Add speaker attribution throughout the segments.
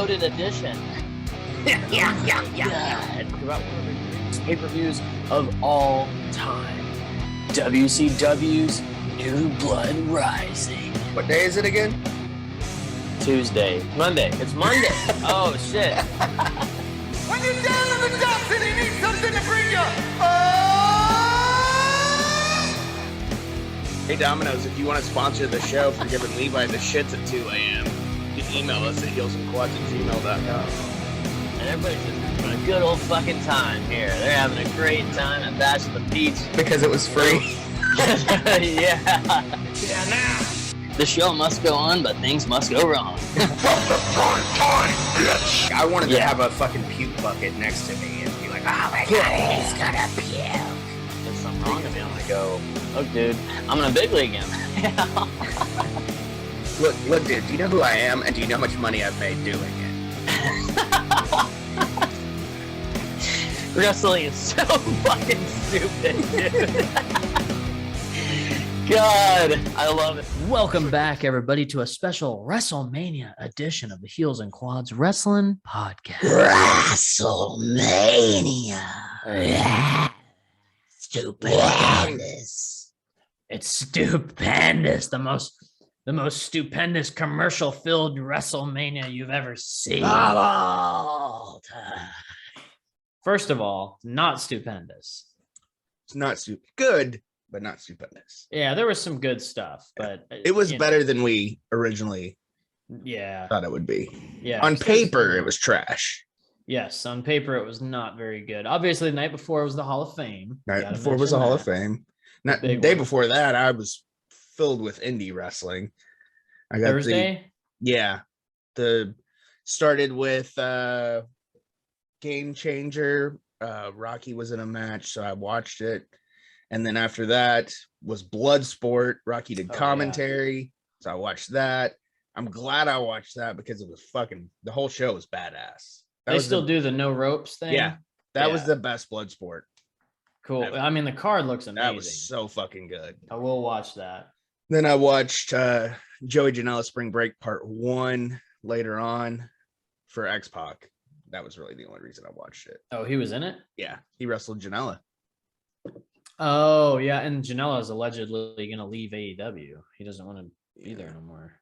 Speaker 1: loaded edition.
Speaker 2: Yeah.
Speaker 1: About one of the greatest pay-per-views of all time. WCW's New Blood Rising.
Speaker 2: What day is it again?
Speaker 1: Tuesday. Monday. It's Monday. Oh, shit.
Speaker 3: When you're down in the dumps and you need something to bring you.
Speaker 2: Hey Domino's, if you want to sponsor the show for giving Levi the shits at 2 a.m., you can email us at heelsandquads@gmail.com.
Speaker 1: And everybody's just having a good old fucking time here. They're having a great time at Bash of the Beach.
Speaker 2: Because it was free.
Speaker 1: Yeah.
Speaker 3: Yeah, now.
Speaker 1: The show must go on, but things must go wrong.
Speaker 2: I wanted to have a fucking puke bucket next to me and be like, oh my god, he's gonna puke.
Speaker 1: There's something wrong with me. I'm gonna go, look, dude, I'm in a big league again.
Speaker 2: Look, dude, do you know who I am and do you know how much money I've made doing it?
Speaker 1: Wrestling is so fucking stupid, dude. God, I love it. Welcome back, everybody, to a special WrestleMania edition of the Heels and Quads Wrestling Podcast.
Speaker 2: WrestleMania.
Speaker 1: Stupendous. It's stupendous. The most stupendous commercial-filled WrestleMania you've ever seen.
Speaker 2: Of all time.
Speaker 1: First of all, not stupendous.
Speaker 2: It's not good, but not stupendous.
Speaker 1: Yeah, there was some good stuff, but
Speaker 2: It was better than we originally thought it would be.
Speaker 1: Yeah.
Speaker 2: On paper, it was trash.
Speaker 1: Yes, on paper it was not very good. Obviously, the night before was the Hall of Fame.
Speaker 2: Night before was the Hall of Fame. The day before that, I was filled with indie wrestling. I got
Speaker 1: Thursday?
Speaker 2: Started with Game Changer. Rocky was in a match, so I watched it. And then after that was Bloodsport. Rocky did commentary, so I watched that. I'm glad I watched that because it was the whole show was badass.
Speaker 1: They still do the no ropes thing?
Speaker 2: Yeah, that was the best Bloodsport.
Speaker 1: Cool.
Speaker 2: Ever.
Speaker 1: I mean, the card looks amazing.
Speaker 2: That was so fucking good.
Speaker 1: I will watch that.
Speaker 2: Then I watched Joey Janela Spring Break Part 1 later on for X-Pac. That was really the only reason I watched it.
Speaker 1: Oh, he was in it?
Speaker 2: Yeah, he wrestled Janela.
Speaker 1: Oh, yeah, and Janela is allegedly going to leave AEW. He doesn't want to be there no more.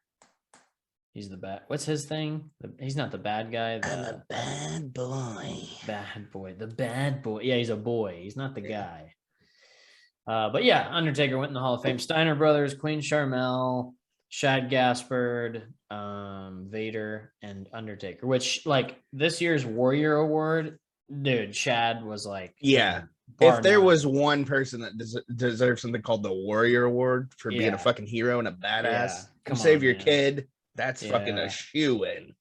Speaker 1: He's the bad. What's his thing? He's not the bad guy.
Speaker 2: I'm a bad boy.
Speaker 1: Bad boy. The bad boy. Yeah, he's a boy. He's not the guy. But yeah, Undertaker went in the Hall of Fame. Steiner Brothers, Queen Sharmell, Shad Gaspard, Vader, and Undertaker. Which, like, this year's Warrior Award, dude, Shad was like,
Speaker 2: yeah. If there was one person that deserves something called the Warrior Award for being a fucking hero and a badass, save your kid. That's fucking a shoe-in.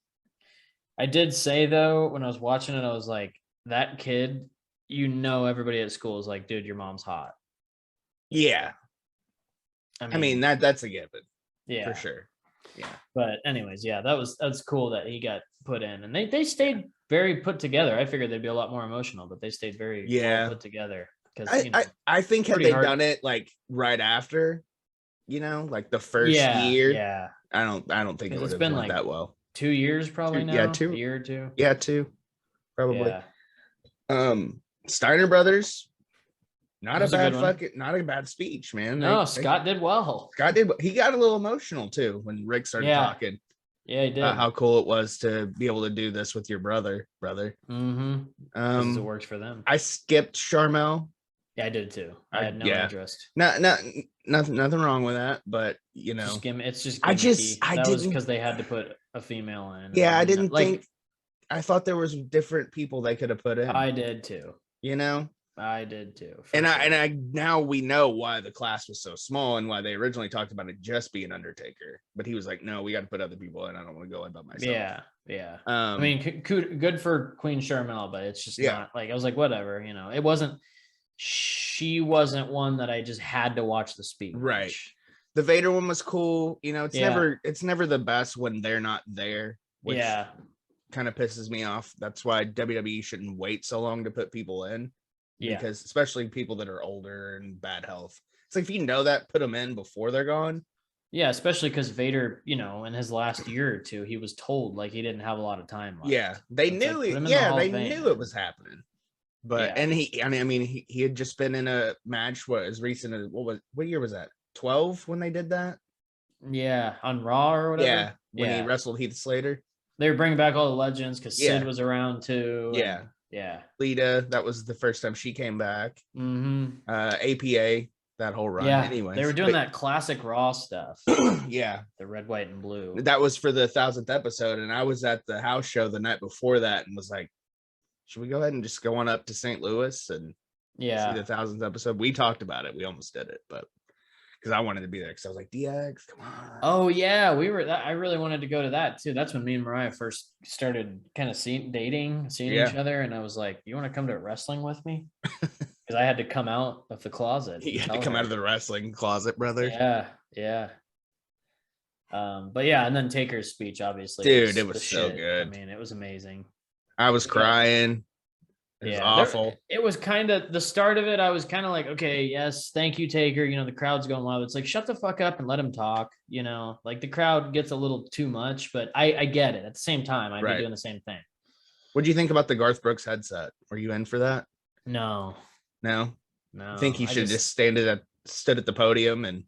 Speaker 1: I did say, though, when I was watching it, I was like, that kid, everybody at school is like, dude, your mom's hot.
Speaker 2: Yeah. I mean that's a given.
Speaker 1: Yeah.
Speaker 2: For sure. Yeah.
Speaker 1: But anyways, that's cool that he got put in. And they stayed very put together. I figured they'd be a lot more emotional, but they stayed very well put together. Because
Speaker 2: I think had they done it like right after, like the first year. Yeah. I don't think it would have been like that well.
Speaker 1: 2 years probably now.
Speaker 2: Yeah, 2.
Speaker 1: A year or 2.
Speaker 2: Yeah, 2. Probably. Yeah. Steiner Brothers. Not a bad speech, man.
Speaker 1: No, Scott did well.
Speaker 2: He got a little emotional too when Rick started talking.
Speaker 1: Yeah, he did.
Speaker 2: How cool it was to be able to do this with your brother.
Speaker 1: Mm-hmm. It works for them.
Speaker 2: I skipped Sharmell.
Speaker 1: Yeah, I did too. I had no interest.
Speaker 2: Nothing wrong with that, but
Speaker 1: it's just
Speaker 2: gimmicky.
Speaker 1: That was because they had to put a female in.
Speaker 2: Yeah, I didn't think. I thought there was different people they could have put in.
Speaker 1: I did too. I did too.
Speaker 2: Now we know why the class was so small and why they originally talked about it just being Undertaker. But he was like, "No, we got to put other people in. I don't want to go in by myself."
Speaker 1: Yeah. I mean, good for Queen Sharmell, but it's just not like I was like, whatever. It wasn't. She wasn't one that I just had to watch the speech.
Speaker 2: Right. The Vader one was cool. It's never the best when they're not there. Which kind of pisses me off. That's why WWE shouldn't wait so long to put people in. Yeah. Because especially people that are older and bad health. It's like, if you know that, put them in before they're gone.
Speaker 1: Yeah, especially because Vader, in his last year or two, he was told like he didn't have a lot of time left.
Speaker 2: Yeah, they
Speaker 1: So it's
Speaker 2: knew
Speaker 1: like, put
Speaker 2: it.
Speaker 1: him in the
Speaker 2: Yeah,
Speaker 1: Hall
Speaker 2: they
Speaker 1: of Fame,
Speaker 2: knew
Speaker 1: man.
Speaker 2: it was happening. But
Speaker 1: Yeah.
Speaker 2: he had just been in a match as recent as what year was that? 12 when they did that?
Speaker 1: Yeah, on Raw or whatever.
Speaker 2: Yeah, when he wrestled Heath Slater.
Speaker 1: They were bringing back all the legends because
Speaker 2: Yeah.
Speaker 1: Sid was around too.
Speaker 2: Yeah.
Speaker 1: And, yeah.
Speaker 2: Lita, that was the first time she came back.
Speaker 1: Mm-hmm.
Speaker 2: APA, that whole run.
Speaker 1: Yeah.
Speaker 2: Anyways,
Speaker 1: They were doing that classic Raw stuff.
Speaker 2: Yeah.
Speaker 1: The red, white, and blue.
Speaker 2: That was for the 1000th episode. And I was at the house show the night before that and was like, should we go ahead and just go on up to St. Louis and see the 1000th episode? We talked about it. We almost did it, but because I wanted to be there because I was like, DX, come on.
Speaker 1: Oh yeah, I really wanted to go to that too. That's when me and Mariah first started kind of seeing each other, and I was like, "You want to come to wrestling with me?" Because I had to come out of the closet.
Speaker 2: You had to come out of the wrestling closet, brother.
Speaker 1: Yeah. But yeah, and then Taker's speech, obviously,
Speaker 2: dude, it was so good.
Speaker 1: I mean, it was amazing.
Speaker 2: I was crying. It was awful.
Speaker 1: It was kind of the start of it. I was kind of like, okay, yes, thank you, Taker. The crowd's going wild. It's like, shut the fuck up and let him talk. Like the crowd gets a little too much, but I get it. At the same time, I'd be doing the same thing.
Speaker 2: What do you think about the Garth Brooks headset? Were you in for that?
Speaker 1: No.
Speaker 2: I think he should just stood at the podium and.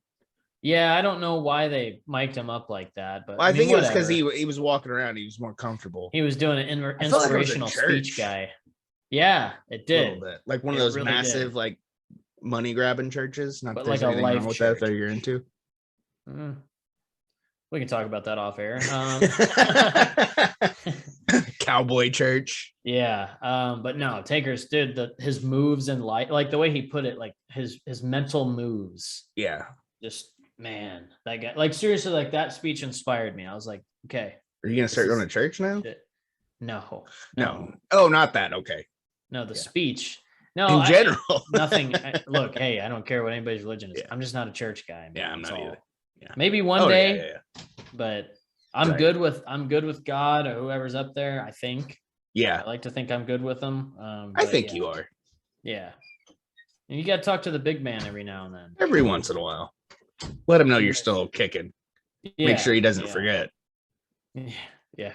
Speaker 1: Yeah, I don't know why they mic'd him up like that, but
Speaker 2: I think it was because he was walking around. He was more comfortable.
Speaker 1: He was doing an inspirational speech guy. Yeah, it did.
Speaker 2: A little bit. Like one of those really massive, like money grabbing churches. Not
Speaker 1: but like a life
Speaker 2: wrong with that if you're into.
Speaker 1: We can talk about that off air.
Speaker 2: Cowboy church.
Speaker 1: Yeah. But no, Taker's his moves and like the way he put it, like his mental moves.
Speaker 2: Yeah.
Speaker 1: Just man, that guy. Like seriously, like that speech inspired me. I was like, okay.
Speaker 2: Are you gonna start going to church now?
Speaker 1: Shit. No.
Speaker 2: Oh, not that. Okay.
Speaker 1: No, the speech. No,
Speaker 2: in general,
Speaker 1: nothing. Look, hey, I don't care what anybody's religion is. I'm just not a church guy.
Speaker 2: Man, I'm not either.
Speaker 1: Yeah. Maybe one day, but I'm good with God or whoever's up there. I think.
Speaker 2: Yeah,
Speaker 1: I like to think I'm good with them.
Speaker 2: I think you are.
Speaker 1: Yeah, and you got to talk to the big man every now and then.
Speaker 2: Every once in a while, let him know you're still kicking. Make sure he doesn't forget.
Speaker 1: Yeah.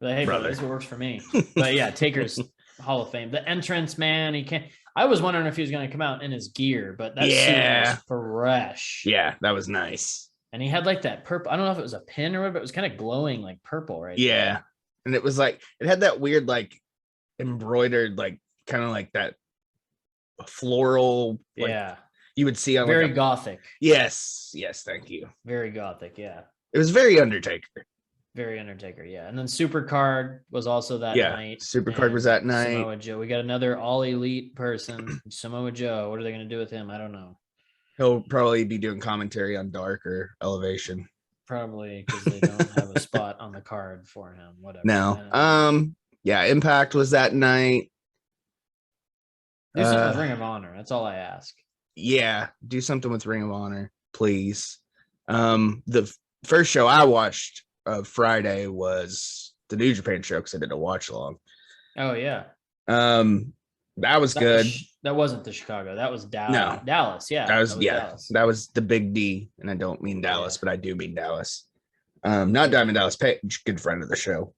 Speaker 1: Like, hey, brother, this is what works for me. But yeah, Taker's Hall of Fame. The entrance, man, he can't. I was wondering if he was going to come out in his gear, but that suit was fresh.
Speaker 2: Yeah, that was nice.
Speaker 1: And he had like that purple. I don't know if it was a pin or what, but it was kind of glowing like purple, right?
Speaker 2: Yeah,
Speaker 1: there.
Speaker 2: And it was like it had that weird like embroidered like kind of like that floral. Like, you would see on
Speaker 1: very gothic.
Speaker 2: Yes, thank you.
Speaker 1: Very gothic. Yeah,
Speaker 2: it was very Undertaker.
Speaker 1: Very Undertaker, yeah. And then Supercard was also that night.
Speaker 2: Supercard was that night.
Speaker 1: Samoa Joe. We got another all elite person, Samoa Joe. What are they going to do with him? I don't know.
Speaker 2: He'll probably be doing commentary on Dark or Elevation.
Speaker 1: Probably because they don't have a spot on the card for him. Whatever.
Speaker 2: No. Yeah, Impact was that night.
Speaker 1: Do something with Ring of Honor. That's all I ask.
Speaker 2: Yeah, do something with Ring of Honor, please. The first show I watched Friday was the New Japan show because I did a watch along.
Speaker 1: Oh yeah.
Speaker 2: That was good.
Speaker 1: That wasn't the Chicago. That was Dallas.
Speaker 2: No.
Speaker 1: Dallas. Yeah.
Speaker 2: Dallas. That was the Big D, and I don't mean Dallas, but I do mean Dallas. Not Diamond Dallas Page, good friend of the show.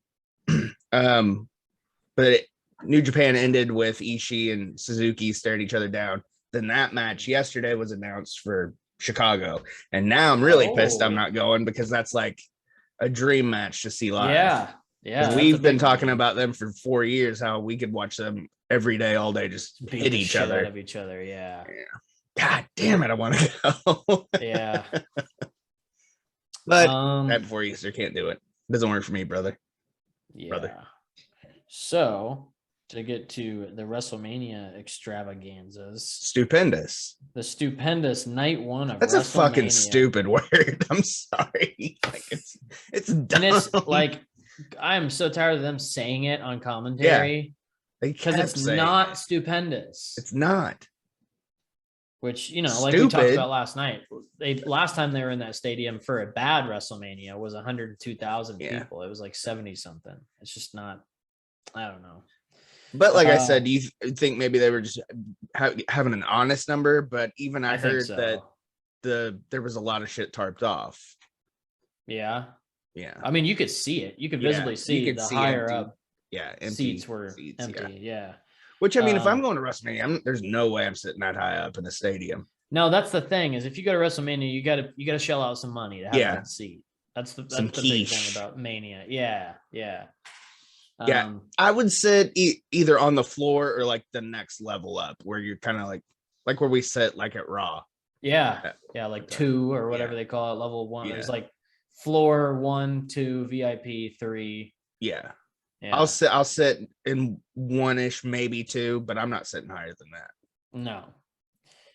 Speaker 2: But New Japan ended with Ishii and Suzuki staring each other down. Then that match yesterday was announced for Chicago, and now I'm really pissed I'm not going because that's like a dream match to see live. Yeah. We've been talking about them for 4 years, how we could watch them every day, all day, just hit each other.
Speaker 1: Out of each other, yeah.
Speaker 2: God damn it, I want to go.
Speaker 1: Yeah.
Speaker 2: But right before Easter, can't do it. Doesn't work for me, brother.
Speaker 1: Yeah.
Speaker 2: Brother.
Speaker 1: So to get to the WrestleMania extravaganzas.
Speaker 2: Stupendous.
Speaker 1: The stupendous night one of
Speaker 2: That's a fucking stupid word. I'm sorry. Like it's dumb.
Speaker 1: And it's like I'm so tired of them saying it on commentary. Because it's not stupendous.
Speaker 2: It's not.
Speaker 1: Which, like we talked about last night. Last time they were in that stadium for a bad WrestleMania was 102,000 people. It was like 70 something. It's just not, I don't know.
Speaker 2: But like I said, do you think maybe they were just having an honest number? But even I heard that there was a lot of shit tarped off.
Speaker 1: Yeah.
Speaker 2: Yeah.
Speaker 1: I mean, you could see it. You could visibly see the higher up
Speaker 2: empty
Speaker 1: seats were empty. Yeah.
Speaker 2: Which, I mean, if I'm going to WrestleMania, there's no way I'm sitting that high up in the stadium.
Speaker 1: No, that's the thing is if you go to WrestleMania, you gotta shell out some money to have a good seat. That's the big thing about Mania. Yeah.
Speaker 2: I would sit either on the floor or like the next level up where you're kind of like where we sit like at Raw.
Speaker 1: Yeah, like 2 or whatever they call it, level 1. There's like floor 1, 2, VIP 3.
Speaker 2: Yeah. I'll sit in 1-ish, maybe 2, but I'm not sitting higher than that.
Speaker 1: No.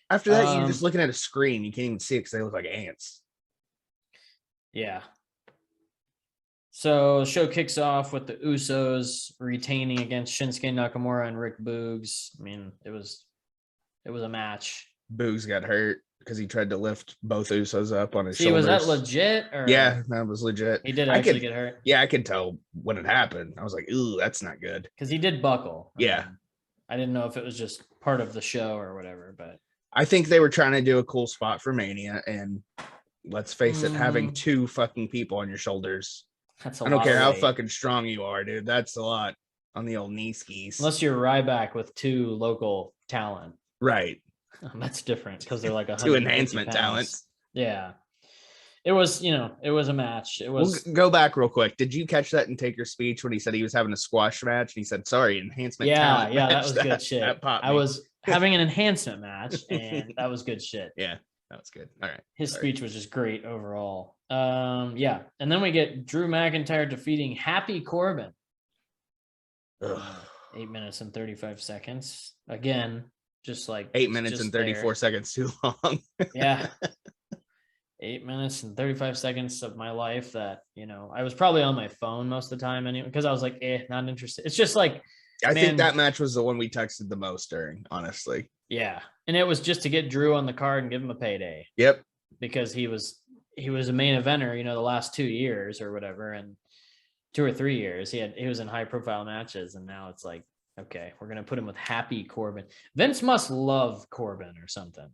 Speaker 2: After that, you're just looking at a screen. You can't even see it because they look like ants.
Speaker 1: Yeah. So the show kicks off with the Usos retaining against Shinsuke Nakamura and Rick Boogs. I mean, it was a match.
Speaker 2: Boogs got hurt because he tried to lift both Usos up on his shoulders.
Speaker 1: Was that legit? Or
Speaker 2: yeah, that was legit.
Speaker 1: He did actually get hurt.
Speaker 2: Yeah, I could tell when it happened. I was like, ooh, that's not good.
Speaker 1: Because he did buckle.
Speaker 2: Yeah.
Speaker 1: I didn't know if it was just part of the show or whatever, but
Speaker 2: I think they were trying to do a cool spot for Mania, and let's face it, having 2 fucking people on your shoulders. I don't care how fucking strong you are, dude. That's a lot on the old knee skis.
Speaker 1: Unless you're Ryback with 2 local talent.
Speaker 2: Right.
Speaker 1: That's different because they're like
Speaker 2: 2 enhancement talents.
Speaker 1: Yeah. It was, it was a match. It was.
Speaker 2: We'll go back real quick. Did you catch that and take your speech when he said he was having a squash match? And he said, sorry, enhancement talent.
Speaker 1: Yeah,
Speaker 2: match.
Speaker 1: that was good shit. I was having an enhancement match, and that was good shit.
Speaker 2: Yeah, that was good. All right.
Speaker 1: His speech was just great overall. Yeah. And then we get Drew McIntyre defeating Happy Corbin. 8 minutes and 35 seconds. Again, just like
Speaker 2: 8 minutes and 34 seconds too long.
Speaker 1: Yeah. 8 minutes and 35 seconds of my life that, I was probably on my phone most of the time anyway, because I was like, not interested. It's just like,
Speaker 2: I think that match was the one we texted the most during, honestly.
Speaker 1: Yeah. And it was just to get Drew on the card and give him a payday.
Speaker 2: Yep.
Speaker 1: Because he was a main eventer, the last 2 years or whatever. And 2 or 3 years he was in high profile matches. And now it's like, okay, we're going to put him with Happy Corbin. Vince must love Corbin or something.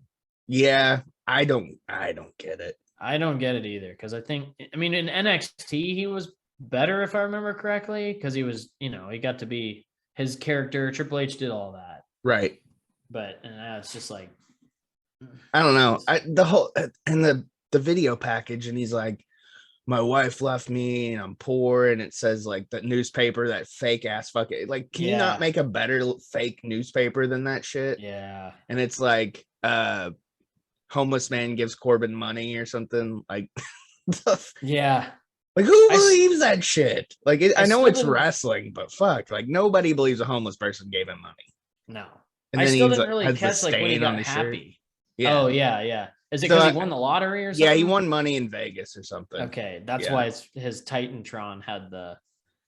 Speaker 2: Yeah. I don't get it.
Speaker 1: I don't get it either. Cause in NXT, he was better if I remember correctly. Cause he was, he got to be his character. Triple H did all that.
Speaker 2: Right.
Speaker 1: But it's just like,
Speaker 2: I don't know. The video package, and he's like, my wife left me and I'm poor, and it says like that newspaper, that fake ass fucking, like, can you not make a better fake newspaper than that shit?
Speaker 1: Yeah.
Speaker 2: And it's like homeless man gives Corbin money or something, like
Speaker 1: yeah,
Speaker 2: like who believes that shit? Like I know it's wrestling, but fuck, like nobody believes a homeless person gave him money.
Speaker 1: No.
Speaker 2: And
Speaker 1: I
Speaker 2: then
Speaker 1: still didn't really catch like when he got Happy.
Speaker 2: Yeah.
Speaker 1: Oh yeah. Is it because he won the lottery or something?
Speaker 2: Yeah, he won money in Vegas or something.
Speaker 1: Okay, that's why his Titantron had the.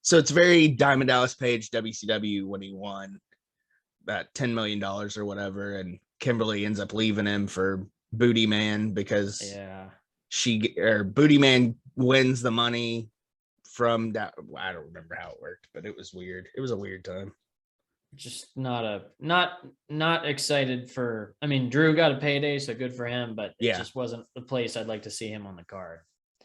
Speaker 2: So it's very Diamond Dallas Page WCW when he won that $10 million or whatever, and Kimberly ends up leaving him for Booty Man because Booty Man wins the money from that. I don't remember how it worked, but it was weird. It was a weird time.
Speaker 1: Just not excited for. I mean, Drew got a payday, so good for him. But it just wasn't the place I'd like to see him on the card.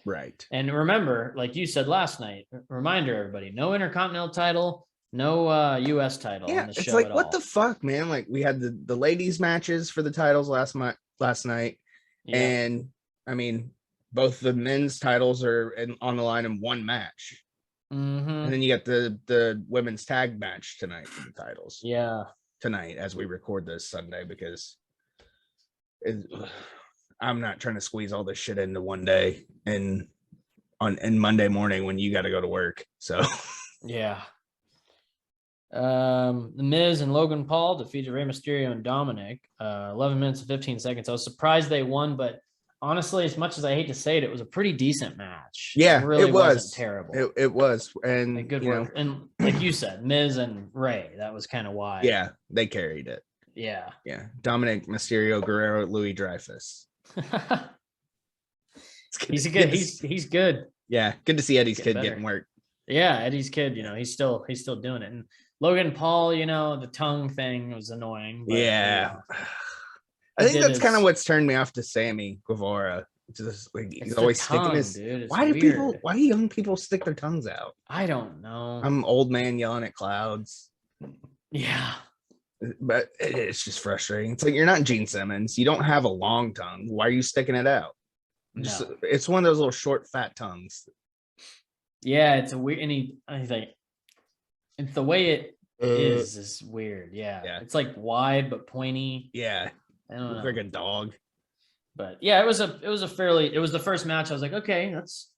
Speaker 2: Right.
Speaker 1: And remember, like you said last night, reminder everybody: no Intercontinental title, no U.S. title.
Speaker 2: Yeah,
Speaker 1: on the
Speaker 2: it's
Speaker 1: show
Speaker 2: like
Speaker 1: at
Speaker 2: what
Speaker 1: all.
Speaker 2: the fuck, man. Like we had the ladies matches for the titles last night, and I mean both the men's titles are on the line in one match.
Speaker 1: Mm-hmm.
Speaker 2: And then you got the women's tag match tonight for the titles.
Speaker 1: Yeah.
Speaker 2: Tonight, as we record this Sunday, because I'm not trying to squeeze all this shit into one day and on Monday morning when you got to go to work. So
Speaker 1: yeah. The Miz and Logan Paul defeated Rey Mysterio and Dominic. 11 minutes and 15 seconds. I was surprised they won, but honestly, as much as I hate to say it, it was a pretty decent match.
Speaker 2: Yeah,
Speaker 1: it really wasn't
Speaker 2: terrible.
Speaker 1: terrible.
Speaker 2: It was, and
Speaker 1: good work. And like you said, Miz and Ray, that was kind of why.
Speaker 2: Yeah, they carried it.
Speaker 1: Yeah.
Speaker 2: Dominic Mysterio, Guerrero, Louis Dreyfus.
Speaker 1: He's good.
Speaker 2: Yeah, good to see Eddie's kid getting work.
Speaker 1: Yeah, Eddie's kid. He's still doing it. And Logan Paul, the tongue thing was annoying. But,
Speaker 2: yeah. I think that's kind of what's turned me off to Sammy Guevara. It's just like he's always sticking his.
Speaker 1: Dude,
Speaker 2: why do young people stick their tongues out?
Speaker 1: I don't know.
Speaker 2: I'm old man yelling at clouds.
Speaker 1: Yeah.
Speaker 2: But it's just frustrating. It's like you're not Gene Simmons. You don't have a long tongue. Why are you sticking it out? It's one of those little short, fat tongues.
Speaker 1: Yeah, it's a weird. And I think it's the way it is weird. Yeah, it's like wide but pointy.
Speaker 2: Yeah,
Speaker 1: I don't know.
Speaker 2: Like a dog.
Speaker 1: But yeah, it was the first match. I was like, okay, that's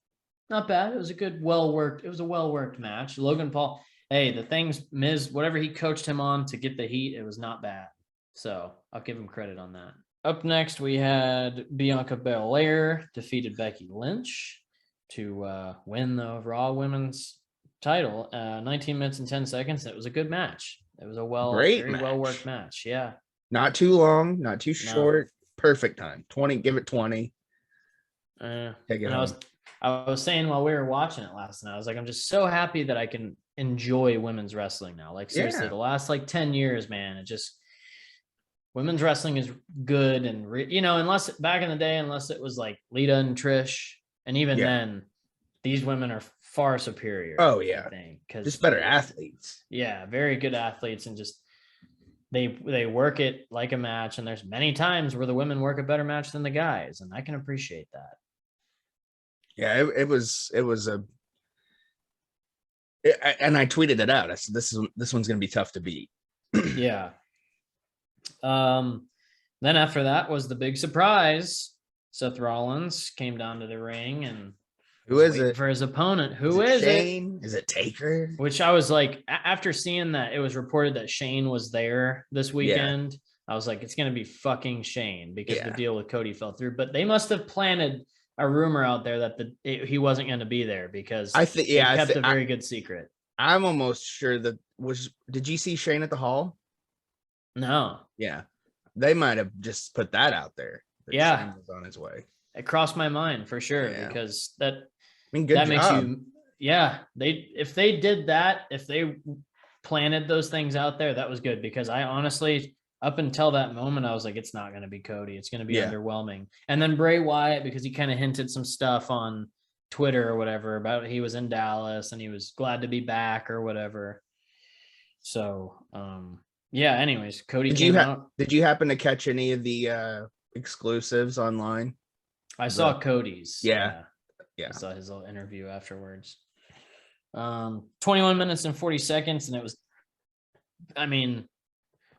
Speaker 1: not bad. It was a good, well worked match. Logan Paul. Hey, the things Miz, whatever he coached him on to get the heat, it was not bad. So I'll give him credit on that. Up next, we had Bianca Belaire defeated Becky Lynch to win the Raw Women's title. 19 minutes and 10 seconds. It was a good match. It was a very well worked match. Yeah.
Speaker 2: Not too long, not too short. Perfect time. 20. Give it 20. Take it home.
Speaker 1: I was saying while we were watching it last night, I was like, I'm just so happy that I can enjoy women's wrestling now. Like seriously, the last 10 years, man, women's wrestling is good. And unless back in the day, unless it was like Lita and Trish, and even then these women are far superior.
Speaker 2: Oh yeah.
Speaker 1: I think, because
Speaker 2: just better athletes.
Speaker 1: Yeah. Very good athletes. And just, they work it like a match. And there's many times where the women work a better match than the guys. And I can appreciate that.
Speaker 2: Yeah, it was and I tweeted it out. I said, this one's going to be tough to beat.
Speaker 1: Yeah. Then after that was the big surprise. Seth Rollins came down to the ring and
Speaker 2: who is it
Speaker 1: for his opponent? Who is
Speaker 2: Shane? Is it Taker?
Speaker 1: Which I was like, after seeing that it was reported that Shane was there this weekend. Yeah. I was like, it's going to be fucking Shane because the deal with Cody fell through. But they must have planted a rumor out there that he wasn't going to be there because I think kept a very good secret.
Speaker 2: I'm almost sure that did you see Shane at the Hall?
Speaker 1: No.
Speaker 2: Yeah. They might have just put that out there.
Speaker 1: Yeah.
Speaker 2: Shane was on his way.
Speaker 1: It crossed my mind for sure because good
Speaker 2: job.
Speaker 1: Makes you, if they did that, if they planted those things out there, that was good because I honestly, up until that moment, I was like, it's not going to be Cody. It's going to be underwhelming. And then Bray Wyatt, because he kind of hinted some stuff on Twitter or whatever about he was in Dallas and he was glad to be back or whatever. So, anyways, Cody came out.
Speaker 2: Did you happen to catch any of the exclusives online?
Speaker 1: I saw Cody's.
Speaker 2: Yeah.
Speaker 1: I saw his little interview afterwards. 21 minutes and 40 seconds. And it was,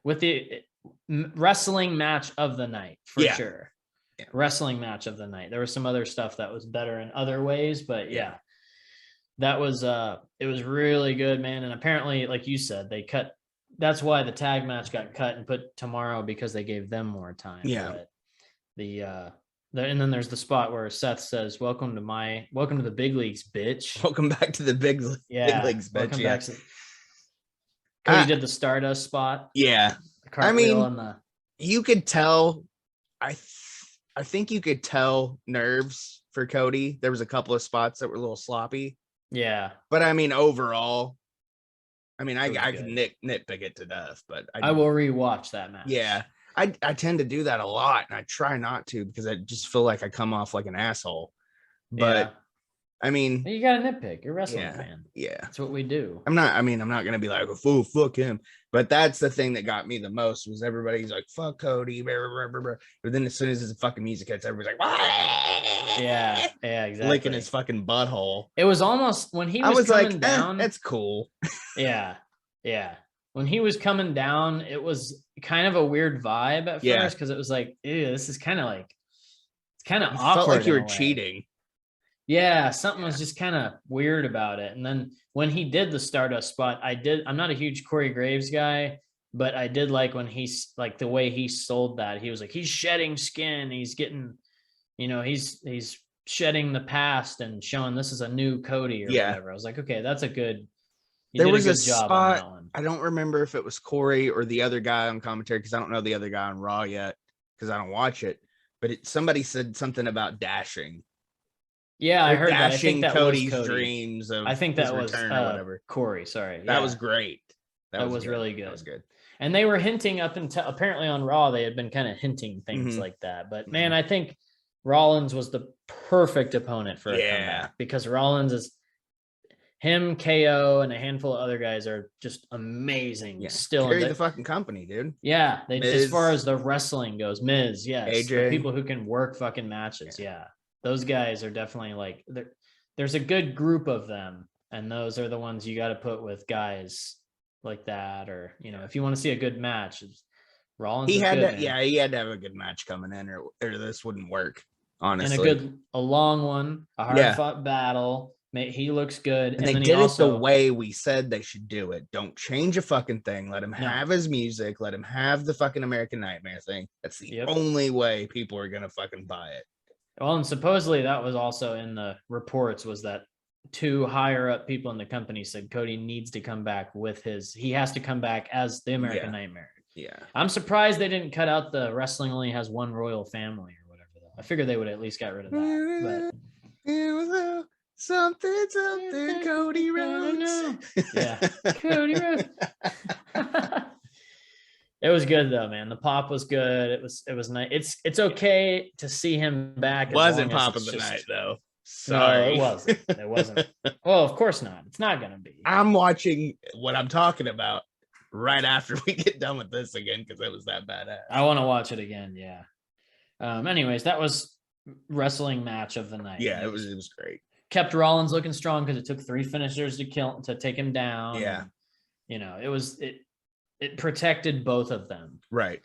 Speaker 1: with the wrestling match of the night for sure. Yeah. Wrestling match of the night. There was some other stuff that was better in other ways, but that was it was really good, man. And apparently, like you said, they cut. That's why the tag match got cut and put tomorrow because they gave them more time.
Speaker 2: Yeah.
Speaker 1: But and then there's the spot where Seth says, welcome to the big leagues, bitch.
Speaker 2: Welcome back to the big leagues, bitch.
Speaker 1: Back to, Cody did the Stardust spot.
Speaker 2: Yeah. You could tell, I think you could tell nerves for Cody. There was a couple of spots that were a little sloppy.
Speaker 1: Yeah.
Speaker 2: But overall, I can nitpick it to death, but
Speaker 1: I will rewatch that match.
Speaker 2: Yeah. I tend to do that a lot, and I try not to because I just feel like I come off like an asshole. But
Speaker 1: you got to nitpick. You're a wrestling fan.
Speaker 2: Yeah,
Speaker 1: that's what we do.
Speaker 2: I'm not gonna be like, oh, fuck him. But that's the thing that got me the most was everybody's like, fuck Cody, blah, blah, blah, blah. But then as soon as his fucking music hits, everybody's like, wah!
Speaker 1: Yeah, exactly,
Speaker 2: licking his fucking butthole.
Speaker 1: It was almost when he was coming like, down.
Speaker 2: That's cool.
Speaker 1: Yeah. When he was coming down, it was kind of a weird vibe at first because it was like, ew, this is kind of like, it's kind of awkward.
Speaker 2: Felt like you were cheating.
Speaker 1: Yeah, something was just kind of weird about it. And then when he did the Stardust spot, I'm not a huge Corey Graves guy, but I did like when he's like the way he sold that. He was like, he's shedding skin. He's getting, he's shedding the past and showing this is a new Cody or whatever. I was like, okay, that's a good.
Speaker 2: There was a spot. I don't remember if it was Corey or the other guy on commentary because I don't know the other guy on Raw yet because I don't watch it. But somebody said something about dashing.
Speaker 1: Yeah, I heard that. I think that
Speaker 2: Cody's
Speaker 1: was Cody.
Speaker 2: Dreams of
Speaker 1: I think that was
Speaker 2: whatever.
Speaker 1: Corey. Sorry,
Speaker 2: that was great.
Speaker 1: That was really good.
Speaker 2: That was good.
Speaker 1: And they were hinting up until apparently on Raw, they had been kind of hinting things like that. But man, I think Rollins was the perfect opponent for a comeback because Rollins is him, KO, and a handful of other guys are just amazing.
Speaker 2: Yeah.
Speaker 1: Still
Speaker 2: Carry the fucking company, dude.
Speaker 1: Yeah,
Speaker 2: Miz,
Speaker 1: as far as the wrestling goes, Miz, yes,
Speaker 2: AJ.
Speaker 1: the people who can work fucking matches, those guys are definitely like there's a good group of them, and those are the ones you got to put with guys like that, or if you want to see a good match, Rollins.
Speaker 2: He had
Speaker 1: good,
Speaker 2: to, he had to have a good match coming in, or this wouldn't work. Honestly,
Speaker 1: and a long one, a hard fought battle. He looks good,
Speaker 2: and they did it the way we said they should do it. Don't change a fucking thing. Let him have his music. Let him have the fucking American Nightmare thing. That's the only way people are gonna fucking buy it.
Speaker 1: Well, and supposedly that was also in the reports, was that 2 higher up people in the company said Cody needs to come back he has to come back as the American Nightmare. Yeah. I'm surprised they didn't cut out the wrestling only has one royal family or whatever, though. I figured they would at least got rid of that. But
Speaker 2: something, Cody Rhodes.
Speaker 1: Yeah. Cody Rhodes. It was good though, man. The pop was good. It was nice. It's okay to see him back.
Speaker 2: Wasn't pop of the night though. Sorry.
Speaker 1: No, it wasn't. Well, of course not. It's not gonna be.
Speaker 2: I'm watching what I'm talking about right after we get done with this again because it was that badass.
Speaker 1: I want to watch it again. Yeah. Anyways, that was wrestling match of the night.
Speaker 2: Yeah, it was great.
Speaker 1: Kept Rollins looking strong because it took 3 finishers to take him down.
Speaker 2: Yeah.
Speaker 1: And, it protected both of them.
Speaker 2: Right.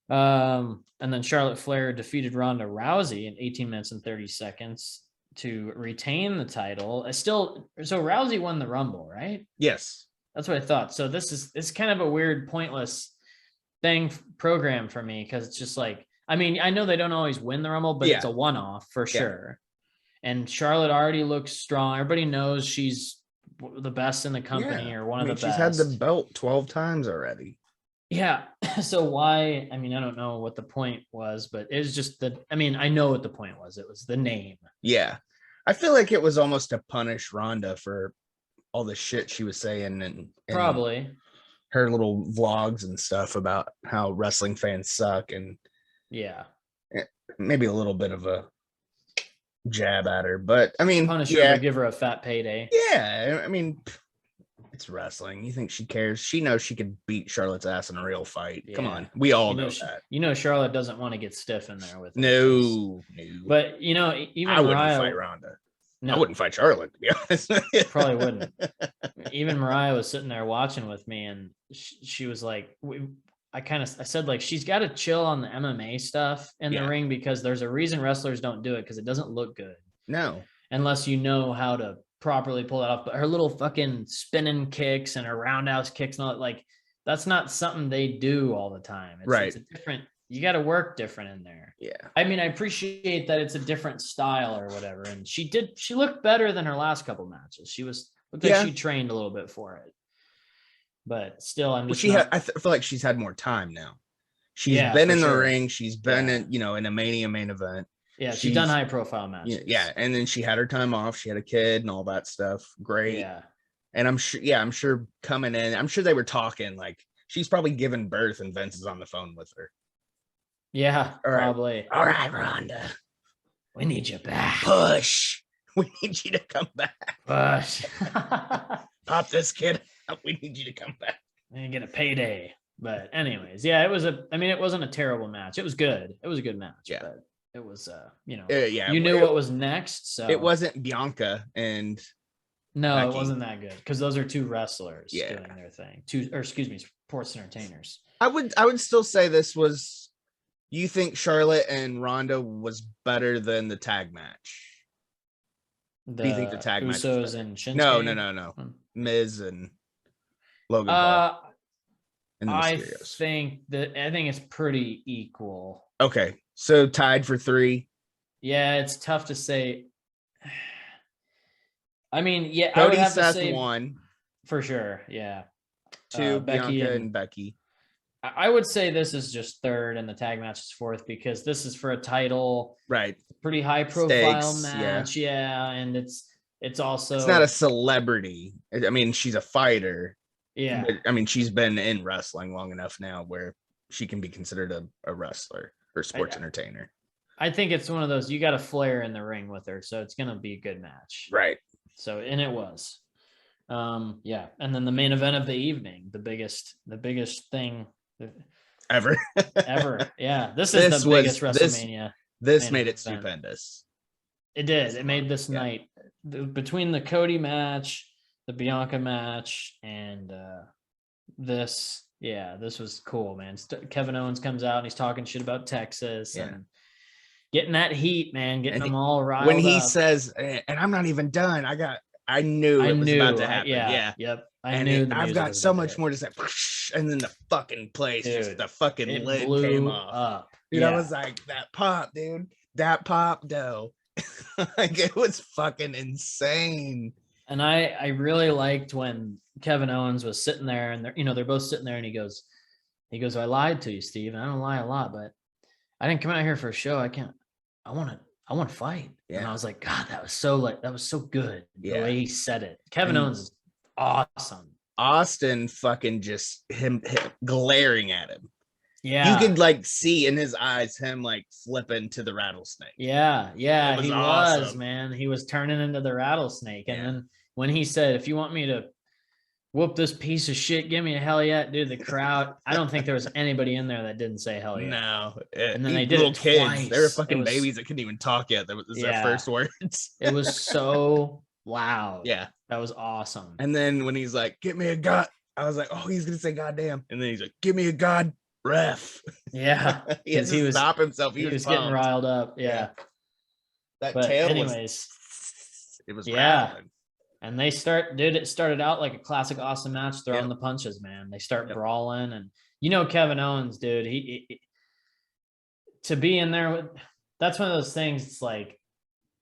Speaker 1: And then Charlotte Flair defeated Ronda Rousey in 18 minutes and 30 seconds to retain the title. So Rousey won the Rumble, right?
Speaker 2: Yes.
Speaker 1: That's what I thought. So it's kind of a weird, pointless program for me because it's just like, I mean, I know they don't always win the Rumble, but it's a one-off for sure. And Charlotte already looks strong. Everybody knows she's the best in the company or one of the best.
Speaker 2: She's had the belt 12 times already.
Speaker 1: Yeah. So why? I mean, I don't know what the point was, but it was just I know what the point was. It was the name.
Speaker 2: Yeah. I feel like it was almost to punish Ronda for all the shit she was saying and
Speaker 1: probably
Speaker 2: her little vlogs and stuff about how wrestling fans suck and maybe a little bit of a jab at her, but I mean,
Speaker 1: punish her, give her a fat payday.
Speaker 2: Yeah, I mean, it's wrestling. You think she cares? She knows she could beat Charlotte's ass in a real fight. Yeah. Come on, we all know that.
Speaker 1: Charlotte doesn't want to get stiff in there with her.
Speaker 2: No.
Speaker 1: But even
Speaker 2: I wouldn't fight Ronda. No. I wouldn't fight Charlotte, to be honest.
Speaker 1: Probably wouldn't. Even Mariah was sitting there watching with me, and she was like, I said, like, she's got to chill on the MMA stuff in the ring because there's a reason wrestlers don't do it because it doesn't look good.
Speaker 2: No.
Speaker 1: Unless you know how to properly pull that off. But her little fucking spinning kicks and her roundhouse kicks and all that, like, that's not something they do all the time. It's a different, you got to work different in there.
Speaker 2: Yeah.
Speaker 1: I mean, I appreciate that it's a different style or whatever. And she looked better than her last couple matches. Looked like she trained a little bit for it. But still, I'm just.
Speaker 2: I feel like she's had more time now. She's been in the ring. She's been in a Mania main event.
Speaker 1: Yeah, she's done high profile matches.
Speaker 2: Yeah, and then she had her time off. She had a kid and all that stuff. Great.
Speaker 1: Yeah.
Speaker 2: And I'm sure coming in, I'm sure they were talking like she's probably given birth and Vince is on the phone with her.
Speaker 1: Yeah, probably.
Speaker 2: All right, Ronda.
Speaker 1: We need you back.
Speaker 2: Push. We need you to come back.
Speaker 1: Push.
Speaker 2: Pop this kid. We need you to come back
Speaker 1: and get a payday. But anyways, it wasn't a terrible match. It was good. It was a good match.
Speaker 2: Yeah.
Speaker 1: But it was,
Speaker 2: you
Speaker 1: knew what was next. So
Speaker 2: it wasn't Bianca and
Speaker 1: no, Becky. It wasn't that good because those are 2 wrestlers doing their thing. Sports entertainers.
Speaker 2: I would still say this was. You think Charlotte and Ronda was better than the tag match? Do you think the tag match was better?
Speaker 1: And Shinsuke?
Speaker 2: No. Miz and Logan Paul.
Speaker 1: I think it's pretty equal.
Speaker 2: Okay, so tied for 3.
Speaker 1: Yeah, it's tough to say. I mean,
Speaker 2: Cody,
Speaker 1: I would have
Speaker 2: Seth
Speaker 1: to say
Speaker 2: 1
Speaker 1: for sure. Yeah,
Speaker 2: 2
Speaker 1: Becky
Speaker 2: Bianca and Becky.
Speaker 1: I would say this is just 3rd and the tag match is 4th because this is for a title.
Speaker 2: Right.
Speaker 1: Pretty high profile
Speaker 2: Stakes,
Speaker 1: match. Yeah. And it's also.
Speaker 2: It's not a celebrity. I mean, she's a fighter.
Speaker 1: Yeah.
Speaker 2: But, I mean, she's been in wrestling long enough now where she can be considered a wrestler or sports entertainer.
Speaker 1: I think it's one of those, you got a Flair in the ring with her, so it's going to be a good match.
Speaker 2: Right.
Speaker 1: So, and it was. Yeah. And then the main event of the evening, the biggest thing
Speaker 2: Ever.
Speaker 1: Yeah. This is the biggest WrestleMania.
Speaker 2: This made it stupendous.
Speaker 1: It did. It made this night between the Cody match, the Bianca match, and this. Yeah, this was cool, man. Kevin Owens comes out and he's talking shit about Texas and getting that heat, man, getting them all riled
Speaker 2: when he
Speaker 1: up.
Speaker 2: says, and I'm not even done. I knew it was about to happen.
Speaker 1: Yep.
Speaker 2: I knew I've got so much more to say. And then the fucking place, just the fucking lid came off. Dude, I was like, that pop, dude. That pop, though. Like, it was fucking insane.
Speaker 1: And I really liked when Kevin Owens was sitting there and they're both sitting there and he goes, I lied to you, Steve. And I don't lie a lot, but I didn't come out here for a show. I want to fight. Yeah. And I was like, God, that was so good. The way he said it. Kevin Owens is awesome.
Speaker 2: Austin fucking just him glaring at him.
Speaker 1: Yeah.
Speaker 2: You could like see in his eyes him like flipping to the rattlesnake.
Speaker 1: Yeah. Yeah. He
Speaker 2: awesome.
Speaker 1: was, man. He was turning into the rattlesnake. And then when he said, if you want me to whoop this piece of shit, give me a hell yeah, dude, the crowd, I don't think there was anybody in there that didn't say hell yeah.
Speaker 2: No.
Speaker 1: And then they did little
Speaker 2: kids.
Speaker 1: Twice.
Speaker 2: They were fucking babies that couldn't even talk yet. That was their first words.
Speaker 1: It was so loud.
Speaker 2: Yeah.
Speaker 1: That was awesome.
Speaker 2: And then when he's like, get me a god, I was like, oh, he's going to say goddamn. And then he's like, give me a god ref.
Speaker 1: Yeah.
Speaker 2: He had to stop himself.
Speaker 1: He was getting riled up. Yeah.
Speaker 2: That tail
Speaker 1: it was
Speaker 2: rattling.
Speaker 1: And it started out like a classic awesome match, throwing the punches, man. They start brawling. And Kevin Owens, dude, he to be in there with, that's one of those things. It's like,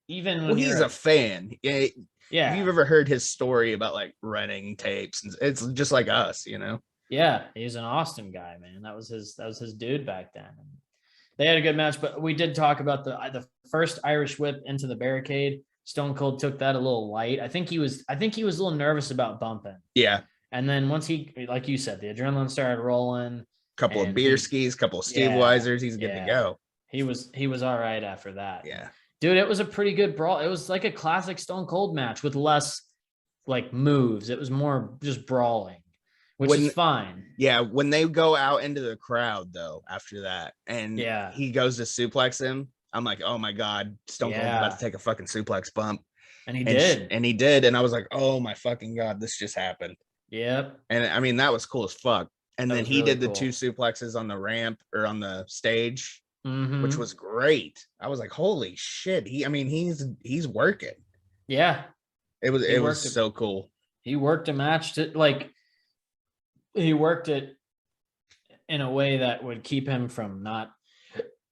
Speaker 1: even when
Speaker 2: he's a fan. Yeah.
Speaker 1: Have
Speaker 2: you ever heard his story about like renting tapes? And it's just like us,
Speaker 1: Yeah, he's an Austin guy, man. That was his dude back then. And they had a good match, but we did talk about the first Irish whip into the barricade. Stone Cold took that a little light. I think he was a little nervous about bumping.
Speaker 2: Yeah.
Speaker 1: And then once he, like you said, the adrenaline started rolling.
Speaker 2: Couple of beer skis, couple of Steve Weisers, he's good to go.
Speaker 1: He was all right after that.
Speaker 2: Yeah.
Speaker 1: Dude, it was a pretty good brawl. It was like a classic Stone Cold match with less like moves. It was more just brawling, which is fine.
Speaker 2: Yeah, when they go out into the crowd though, after that, and he goes to suplex him, I'm like, oh my God, Stone Cold's about to take a fucking suplex bump.
Speaker 1: And he did.
Speaker 2: And he did. And I was like, oh my fucking God, this just happened.
Speaker 1: Yep.
Speaker 2: And I mean, that was cool as fuck. And then he did the 2 suplexes on the ramp or on the stage. Which was great. I was like, holy shit. He's working.
Speaker 1: Yeah.
Speaker 2: It was so cool.
Speaker 1: He worked a match he worked it in a way that would keep him from not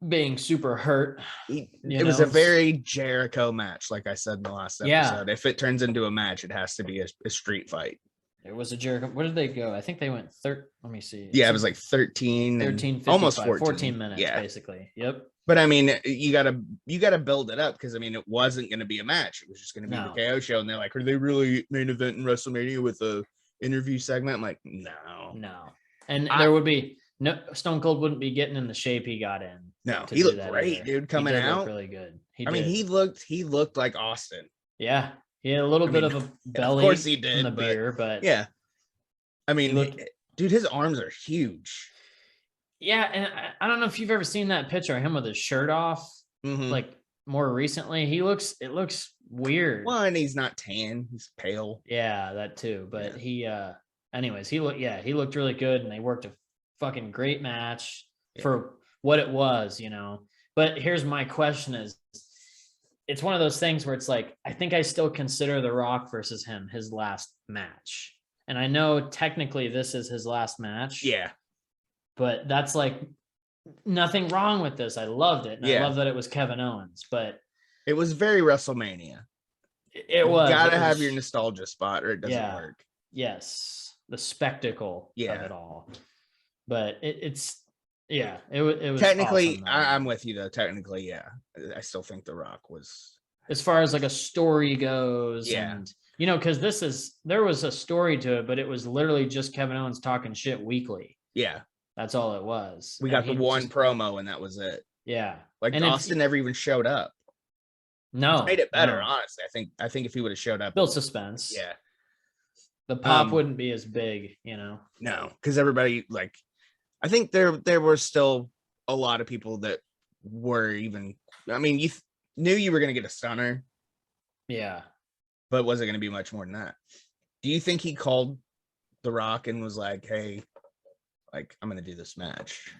Speaker 1: being super hurt.
Speaker 2: It was a very Jericho match, like I said in the last episode. If it turns into a match, it has to be a street fight.
Speaker 1: It was a Jericho. Where did they go? I think they went let me see.
Speaker 2: Yeah, it was like 13, almost
Speaker 1: 14 minutes, basically. Yep.
Speaker 2: But I mean, you gotta build it up because I mean, it wasn't going to be a match. It was just going to be the KO show, and they're like, "Are they really main event in WrestleMania with a interview segment?" I'm like, no.
Speaker 1: And there would be no Stone Cold wouldn't be getting in the shape he got in.
Speaker 2: No, he looked great, dude. Coming out,
Speaker 1: really good.
Speaker 2: He looked like Austin.
Speaker 1: Yeah. He had a little bit of a belly,
Speaker 2: of course he did,
Speaker 1: from the beer, but
Speaker 2: yeah. I mean, dude, his arms are huge.
Speaker 1: Yeah, and I don't know if you've ever seen that picture of him with his shirt off, like more recently. It looks weird.
Speaker 2: Well, and he's not tan; he's pale.
Speaker 1: Yeah, that too. But he looked really good, and they worked a fucking great match for what it was, But here's my question: it's one of those things where it's like, I think I still consider The Rock versus him his last match. And I know technically this is his last match.
Speaker 2: Yeah.
Speaker 1: But that's like nothing wrong with this. I loved it. And I love that it was Kevin Owens, but
Speaker 2: it was very WrestleMania.
Speaker 1: It was.
Speaker 2: You gotta have your nostalgia spot or it doesn't work.
Speaker 1: Yes. The spectacle of it all. But it was
Speaker 2: technically
Speaker 1: awesome,
Speaker 2: I'm with you though. Technically, I still think The Rock was
Speaker 1: as far as like a story goes.
Speaker 2: Yeah.
Speaker 1: And because there was a story to it, but it was literally just Kevin Owens talking shit weekly.
Speaker 2: Yeah.
Speaker 1: That's all it was.
Speaker 2: We got the one promo and that was it.
Speaker 1: Yeah.
Speaker 2: Like
Speaker 1: and
Speaker 2: Austin never even showed up.
Speaker 1: No.
Speaker 2: It's made it better, honestly. I think if he would have showed up.
Speaker 1: Built suspense.
Speaker 2: Yeah.
Speaker 1: The pop wouldn't be as big, No,
Speaker 2: because everybody, like, I think there were still a lot of people that were even, I mean, you knew you were going to get a stunner.
Speaker 1: Yeah.
Speaker 2: But was it going to be much more than that? Do you think he called The Rock and was like, hey, like, I'm going to do this match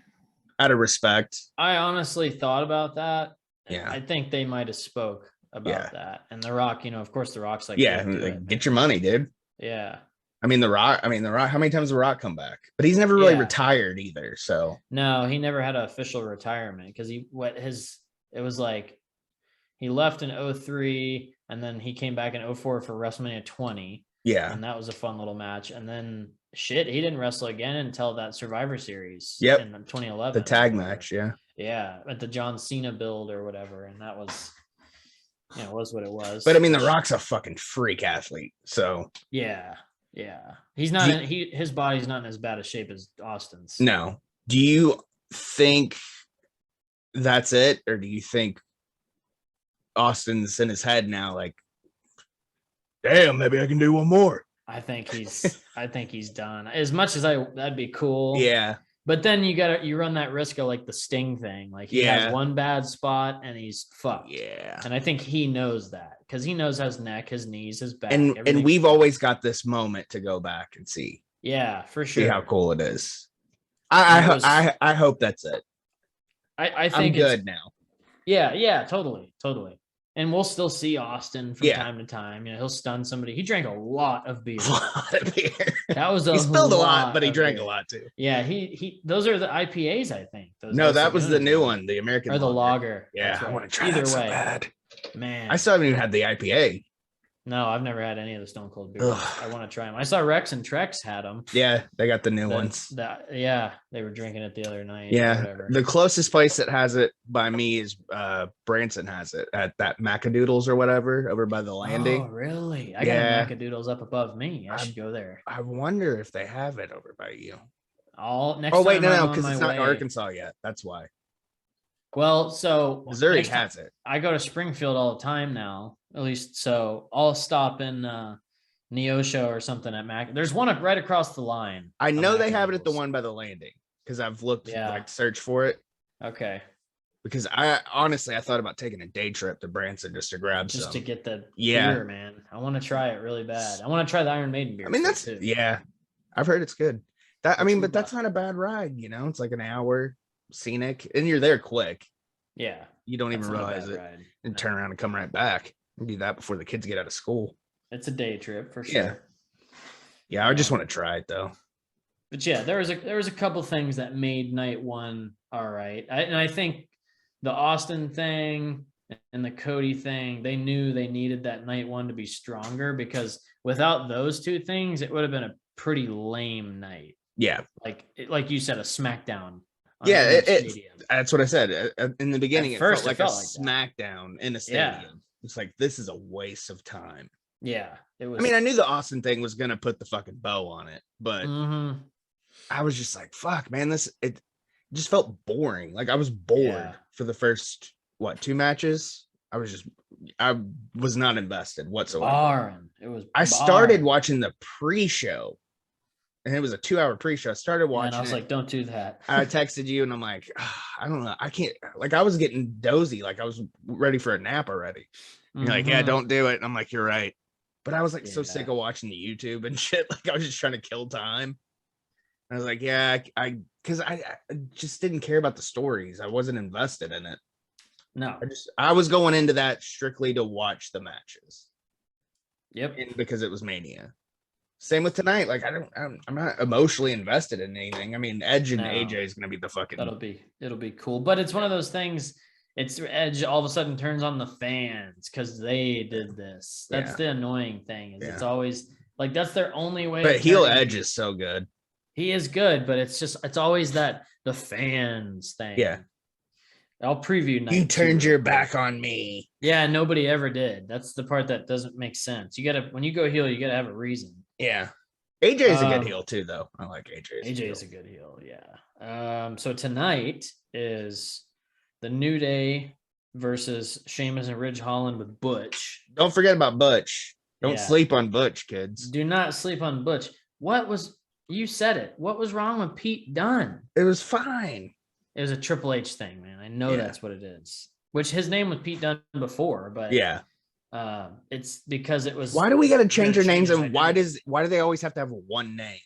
Speaker 2: out of respect?
Speaker 1: I honestly thought about that.
Speaker 2: Yeah.
Speaker 1: I think they might have spoke about that. And The Rock, of course, The Rock's like,
Speaker 2: get your money, dude.
Speaker 1: Yeah.
Speaker 2: I mean, The Rock, how many times The Rock come back? But he's never really retired either. So
Speaker 1: no, he never had an official retirement because it was like he left in 2003 and then he came back in 2004 for WrestleMania 20.
Speaker 2: Yeah.
Speaker 1: And that was a fun little match. And then he didn't wrestle again until that Survivor Series
Speaker 2: in
Speaker 1: 2011.
Speaker 2: The tag match, yeah.
Speaker 1: Yeah, at the John Cena build or whatever. And that was it was what it was.
Speaker 2: But I mean, The Rock's a fucking freak athlete. So
Speaker 1: yeah. He's not his body's not in as bad a shape as Austin's.
Speaker 2: No. Do you think that's it? Or do you think Austin's in his head now, like, damn, maybe I can do one more?
Speaker 1: I think he's done. As much as that'd be cool.
Speaker 2: Yeah.
Speaker 1: But then you run that risk of like the Sting thing. Like he has one bad spot and he's fucked.
Speaker 2: Yeah.
Speaker 1: And I think he knows that because he knows his neck, his knees, his back.
Speaker 2: And we've always got this moment to go back and see.
Speaker 1: Yeah, for sure.
Speaker 2: See how cool it is. I hope that's it.
Speaker 1: I think
Speaker 2: I'm good now.
Speaker 1: Yeah, totally. And we'll still see Austin from time to time. He'll stun somebody. He drank a lot of beer. That was he
Speaker 2: spilled a lot, but he drank a lot too.
Speaker 1: Yeah, he those are the IPAs, I think.
Speaker 2: No, that was the new one, the American
Speaker 1: or the lager.
Speaker 2: Yeah,
Speaker 1: right.
Speaker 2: I want to try that so bad.
Speaker 1: Man,
Speaker 2: I still haven't even had the IPA.
Speaker 1: No, I've never had any of the Stone Cold beers. I want to try them. I saw Rex and Trex had them.
Speaker 2: Yeah, they got the new ones.
Speaker 1: They were drinking it the other night.
Speaker 2: Yeah, the closest place that has it by me is Branson has it at that Macadoodles or whatever over by the landing.
Speaker 1: Oh, really? I got a Macadoodles up above me. I should go there.
Speaker 2: I wonder if they have it over by you.
Speaker 1: No,
Speaker 2: because it's not in Arkansas yet. That's why.
Speaker 1: Well, so
Speaker 2: Missouri has it.
Speaker 1: I go to Springfield all the time now. At least so I'll stop in Neosho or something at Mac. There's one right across the line.
Speaker 2: I know they have it at the one by the landing because I've looked search for it.
Speaker 1: Okay.
Speaker 2: Because I thought about taking a day trip to Branson just to grab some.
Speaker 1: Just to get the beer, man. I want to try it really bad. I want to try the Iron Maiden beer.
Speaker 2: I mean, I've heard it's good. But that's not a bad ride, It's like an hour scenic and you're there quick.
Speaker 1: Yeah.
Speaker 2: You don't even realize it and turn around and come right back. Do that before the kids get out of school.
Speaker 1: It's a day trip for sure.
Speaker 2: Yeah, I just want to try it though.
Speaker 1: But yeah, there was a couple things that made night one all right. I think the Austin thing and the Cody thing, they knew they needed that night one to be stronger because without those two things, it would have been a pretty lame night.
Speaker 2: Yeah,
Speaker 1: like you said, a SmackDown.
Speaker 2: Yeah, that's what I said in the beginning.
Speaker 1: At first,
Speaker 2: it felt like a SmackDown in a stadium.
Speaker 1: Yeah.
Speaker 2: It's like, this is a waste of time.
Speaker 1: Yeah, it was.
Speaker 2: I mean, I knew the Austin thing was gonna put the fucking bow on it, but I was just like, "Fuck, man!" It just felt boring. Like I was bored for the first 2 matches. I was not invested whatsoever. I started watching the pre-show, and it was a 2-hour pre-show. I started watching,
Speaker 1: and I was like, "Don't do that."
Speaker 2: I texted you, and I'm like, I don't know, I can't. Like I was getting dozy, like I was ready for a nap already. You're like, yeah, don't do it. And I'm like, you're right. But I was like so sick of watching the YouTube and shit. Like I was just trying to kill time. I was like, because I just didn't care about the stories. I wasn't invested in it.
Speaker 1: No,
Speaker 2: I was going into that strictly to watch the matches.
Speaker 1: Yep.
Speaker 2: And because it was Mania. Same with tonight. Like I'm not emotionally invested in anything. I mean, Edge and AJ is going to be the fucking.
Speaker 1: It'll be cool. But it's one of those things. It's Edge all of a sudden turns on the fans because they did this. That's the annoying thing. It's always like that's their only way.
Speaker 2: But heel Edge is so good.
Speaker 1: He is good, but it's always that the fans thing.
Speaker 2: Yeah.
Speaker 1: I'll preview night
Speaker 2: You turned
Speaker 1: 2
Speaker 2: your
Speaker 1: real quick.
Speaker 2: back on me.
Speaker 1: Yeah, nobody ever did. That's the part that doesn't make sense. When you go heel, you gotta have a reason.
Speaker 2: Yeah. AJ is a good heel too, though. I like AJ.
Speaker 1: AJ is a good heel, yeah. So tonight is the New Day versus Sheamus and Ridge Holland with Butch.
Speaker 2: Don't forget about Butch. Don't
Speaker 1: Yeah.
Speaker 2: sleep on Butch, kids.
Speaker 1: Do not sleep on Butch. You said it. What was wrong with Pete Dunne?
Speaker 2: It was fine.
Speaker 1: It was a Triple H thing, man. I know that's what it is. Which his name was Pete Dunne before, but it's because it was.
Speaker 2: Why do we got to change our names, and why do they always have to have one name?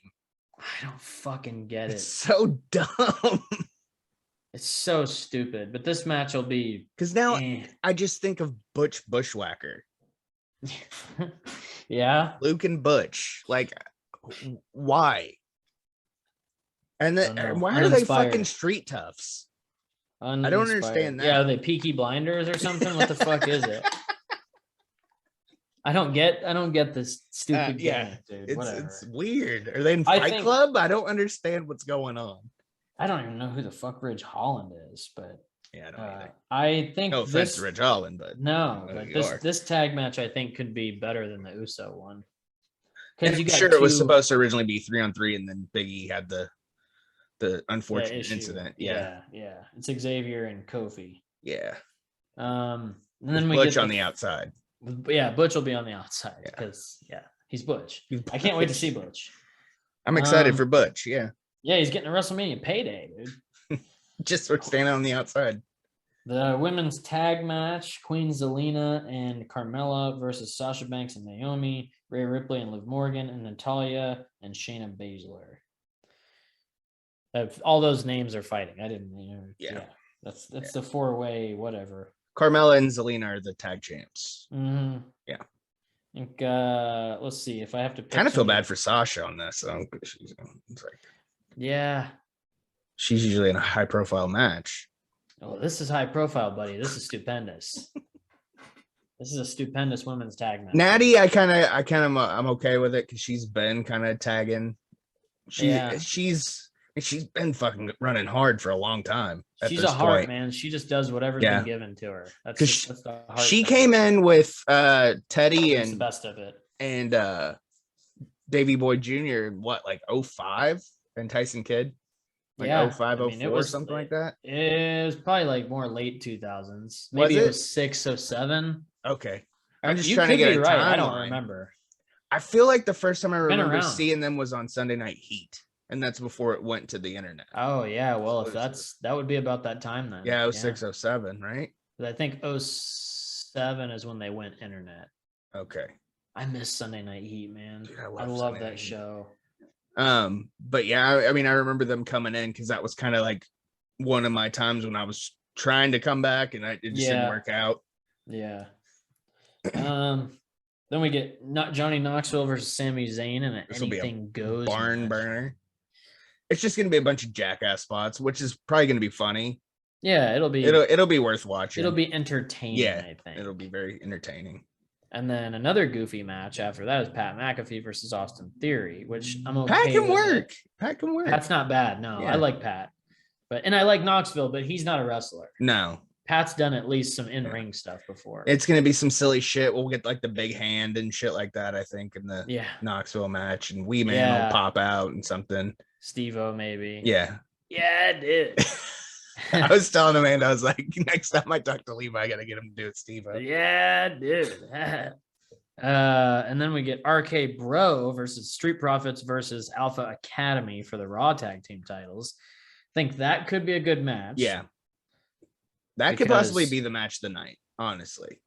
Speaker 1: I don't fucking get
Speaker 2: It's
Speaker 1: it.
Speaker 2: so dumb.
Speaker 1: It's so stupid. But this match will be
Speaker 2: because now I just think of Butch Bushwhacker.
Speaker 1: Yeah,
Speaker 2: Luke and Butch. Like, why? And then why are they fucking street toughs? I don't understand that.
Speaker 1: Yeah, are they Peaky Blinders or something? What the fuck is it? I don't get this stupid game, dude.
Speaker 2: It's weird. Are they in Fight Club? I don't understand what's going on.
Speaker 1: I don't even know who the fuck Ridge Holland is, but
Speaker 2: yeah, I don't either.
Speaker 1: I think
Speaker 2: no offense to Ridge Holland, but
Speaker 1: this tag match I think could be better than the Uso one.
Speaker 2: Because it was supposed to originally be 3-on-3, and then Big E had the unfortunate incident. Yeah,
Speaker 1: it's Xavier and Kofi.
Speaker 2: Yeah.
Speaker 1: And then we
Speaker 2: Butch
Speaker 1: get
Speaker 2: on the outside.
Speaker 1: Yeah, Butch will be on the outside because he's Butch. I can't wait to see Butch.
Speaker 2: I'm excited for Butch. Yeah.
Speaker 1: Yeah, he's getting a WrestleMania payday, dude.
Speaker 2: Just for standing on the outside.
Speaker 1: The women's tag match: Queen Zelena and Carmella versus Sasha Banks and Naomi, Rhea Ripley and Liv Morgan, and Natalya and Shayna Baszler. All those names are fighting. I didn't. That's the 4-way whatever.
Speaker 2: Carmella and Zelena are the tag champs.
Speaker 1: Mm-hmm.
Speaker 2: Yeah.
Speaker 1: I think, let's see if I have to pick.
Speaker 2: Kind of feel bad for Sasha on this. She's usually in a high profile match.
Speaker 1: Oh, this is high profile, buddy. This is stupendous. This is a stupendous women's tag match.
Speaker 2: Natty, I'm okay with it because she's been kind of tagging. She's been fucking running hard for a long time.
Speaker 1: She's a heart, man. She just does whatever's been given to her. That's the heart.
Speaker 2: She came in with Teddy and
Speaker 1: the best of it,
Speaker 2: and Davey Boy Jr. What, like 05 and Tyson Kidd, like 05, 04, something like that.
Speaker 1: It was probably like more late 2000s. Maybe it was 06, 07.
Speaker 2: Okay, I'm just trying to get it right.
Speaker 1: I don't remember.
Speaker 2: I feel like the first time I remember seeing them was on Sunday Night Heat. And that's before it went to the internet.
Speaker 1: Oh, yeah. Well, if that would be about that time then.
Speaker 2: Yeah, 06, 07, right?
Speaker 1: I think 07 is when they went internet.
Speaker 2: Okay.
Speaker 1: I miss Sunday Night Heat, man. Dude, I love that show.
Speaker 2: But yeah, I mean, I remember them coming in because that was kind of like one of my times when I was trying to come back and it just didn't work out.
Speaker 1: Yeah. Then we get Johnny Knoxville versus Sami Zayn in an anything goes
Speaker 2: barn burner. It's just going to be a bunch of jackass spots, which is probably going to be funny.
Speaker 1: Yeah, it'll be
Speaker 2: worth watching.
Speaker 1: It'll be entertaining.
Speaker 2: Yeah,
Speaker 1: I think
Speaker 2: it'll be very entertaining.
Speaker 1: And then another goofy match after that is Pat McAfee versus Austin Theory, which I'm okay.
Speaker 2: Pat can work. Pat can work.
Speaker 1: That's not bad. No, I like Pat, and I like Knoxville, but he's not a wrestler.
Speaker 2: No.
Speaker 1: Pat's done at least some in-ring stuff before.
Speaker 2: It's going to be some silly shit. We'll get like the big hand and shit like that, I think, in the Knoxville match. And Wee Man will pop out and something.
Speaker 1: Steve-O, maybe.
Speaker 2: Yeah.
Speaker 1: Yeah, dude.
Speaker 2: I was telling Amanda, I was like, next time I talk to Levi, I got to get him to do it, Steve-O.
Speaker 1: Yeah, dude. And then we get RK Bro versus Street Profits versus Alpha Academy for the Raw Tag Team titles. I think that could be a good match.
Speaker 2: Yeah. That could possibly be the match of the night, honestly.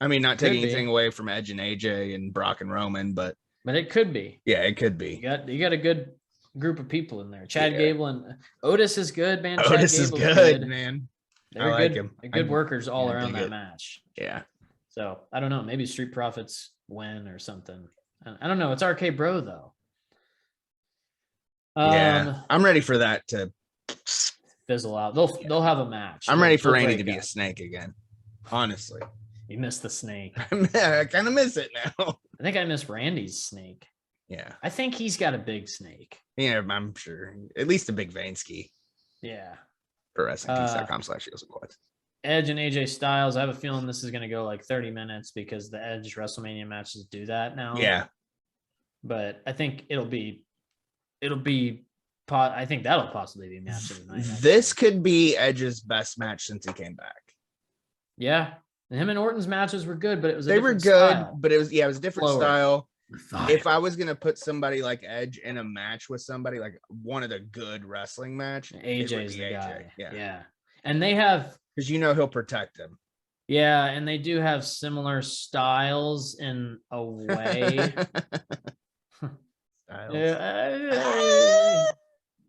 Speaker 2: I mean, not taking anything away from Edge and AJ and Brock and Roman, but
Speaker 1: it could be.
Speaker 2: Yeah, it could be.
Speaker 1: You got a good group of people in there. Chad Gable and Otis is good, man.
Speaker 2: Otis is good, man.
Speaker 1: They're like him. Good workers all around that match.
Speaker 2: Yeah.
Speaker 1: So I don't know. Maybe Street Profits win or something. I don't know. It's RK Bro though.
Speaker 2: I'm ready for that to
Speaker 1: fizzle out. They'll have a match.
Speaker 2: I'm ready for Randy to be a snake again. Honestly,
Speaker 1: you miss the snake.
Speaker 2: I kind of miss it now.
Speaker 1: I think I miss Randy's snake.
Speaker 2: Yeah,
Speaker 1: I think he's got a big snake.
Speaker 2: Yeah, I'm sure. At least a big Vansky.
Speaker 1: Yeah,
Speaker 2: for wrestlingtees.com/Heels and Quads.
Speaker 1: Edge and AJ Styles. I have a feeling this is going to go like 30 minutes because the Edge WrestleMania matches do that now.
Speaker 2: Yeah.
Speaker 1: But I think it'll be. I think that'll possibly be match of the night.
Speaker 2: This could be Edge's best match since he came back.
Speaker 1: Yeah. And him and Orton's matches were good, but it was
Speaker 2: they were good,
Speaker 1: style.
Speaker 2: but it was a different
Speaker 1: Slower.
Speaker 2: style. If I was gonna put somebody like Edge in a match with somebody like one of the good wrestling match,
Speaker 1: AJ's the guy.
Speaker 2: Yeah.
Speaker 1: Yeah. And they have
Speaker 2: because he'll protect him.
Speaker 1: Yeah, and they do have similar styles in a way.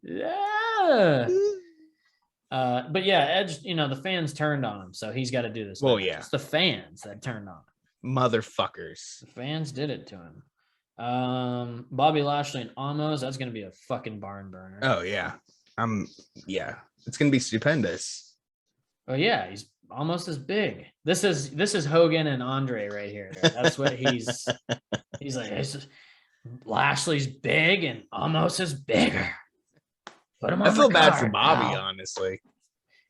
Speaker 1: Yeah. But yeah, Edge, the fans turned on him, so he's got to do this.
Speaker 2: Well, yeah.
Speaker 1: It's the fans that turned on him.
Speaker 2: Motherfuckers.
Speaker 1: The fans did it to him. Bobby Lashley and Omos, that's going to be a fucking barn burner.
Speaker 2: Oh, yeah. It's going to be stupendous.
Speaker 1: Oh, yeah, he's almost as big. This is Hogan and Andre right here. That's what he's like. Lashley's big and Omos is bigger. Put him on
Speaker 2: I feel
Speaker 1: the
Speaker 2: bad
Speaker 1: card,
Speaker 2: for Bobby,
Speaker 1: pal.
Speaker 2: honestly.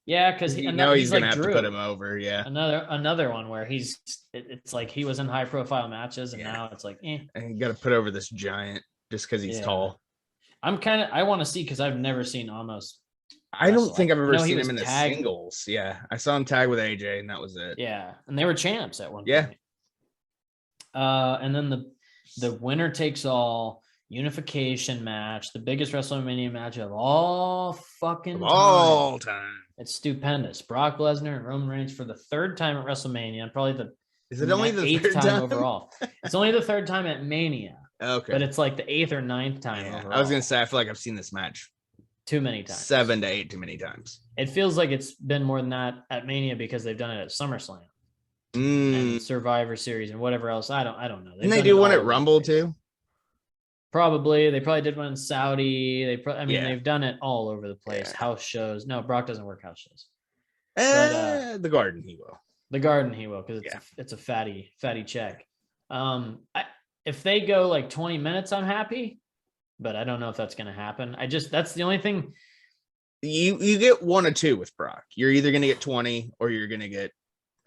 Speaker 1: Yeah, because
Speaker 2: he's
Speaker 1: like
Speaker 2: gonna have
Speaker 1: Drew.
Speaker 2: to put him over. Yeah,
Speaker 1: another one where it's like he was in high profile matches and
Speaker 2: Yeah.
Speaker 1: now it's like,
Speaker 2: and you got to put over this giant just because he's
Speaker 1: Yeah.
Speaker 2: tall.
Speaker 1: I want to see because I've never seen Omos.
Speaker 2: I don't
Speaker 1: wrestle.
Speaker 2: think I've ever
Speaker 1: No, he
Speaker 2: seen
Speaker 1: was
Speaker 2: him in
Speaker 1: tagged.
Speaker 2: the singles. Yeah, I saw him tag with AJ, and that was it.
Speaker 1: Yeah, and they were champs at one
Speaker 2: Yeah.
Speaker 1: point. And then the winner takes all unification match, the biggest WrestleMania match of all fucking time.
Speaker 2: All time.
Speaker 1: It's stupendous. Brock Lesnar and Roman Reigns for the third time at WrestleMania, and probably
Speaker 2: Is it only the
Speaker 1: eighth
Speaker 2: third time
Speaker 1: overall. It's only the third time at Mania,
Speaker 2: Okay,
Speaker 1: but it's like the eighth or ninth time
Speaker 2: yeah.
Speaker 1: overall.
Speaker 2: I was gonna say I feel like I've seen this match
Speaker 1: too many times.
Speaker 2: 7 to 8 too many times.
Speaker 1: It feels like it's been more than that at Mania because they've done it at SummerSlam and Survivor Series and whatever else. I don't know.
Speaker 2: Didn't they do one at Rumble too?
Speaker 1: Probably. They probably did one in Saudi.
Speaker 2: Yeah.
Speaker 1: They've done it all over the place.
Speaker 2: Yeah.
Speaker 1: House shows. No, Brock doesn't work house shows. But,
Speaker 2: The Garden he will.
Speaker 1: The Garden he will because it's a fatty check. If they go like 20 minutes, I'm happy, but I don't know if that's going to happen. That's the only thing.
Speaker 2: You get 1 or 2 with Brock. You're either gonna get 20 or you're gonna get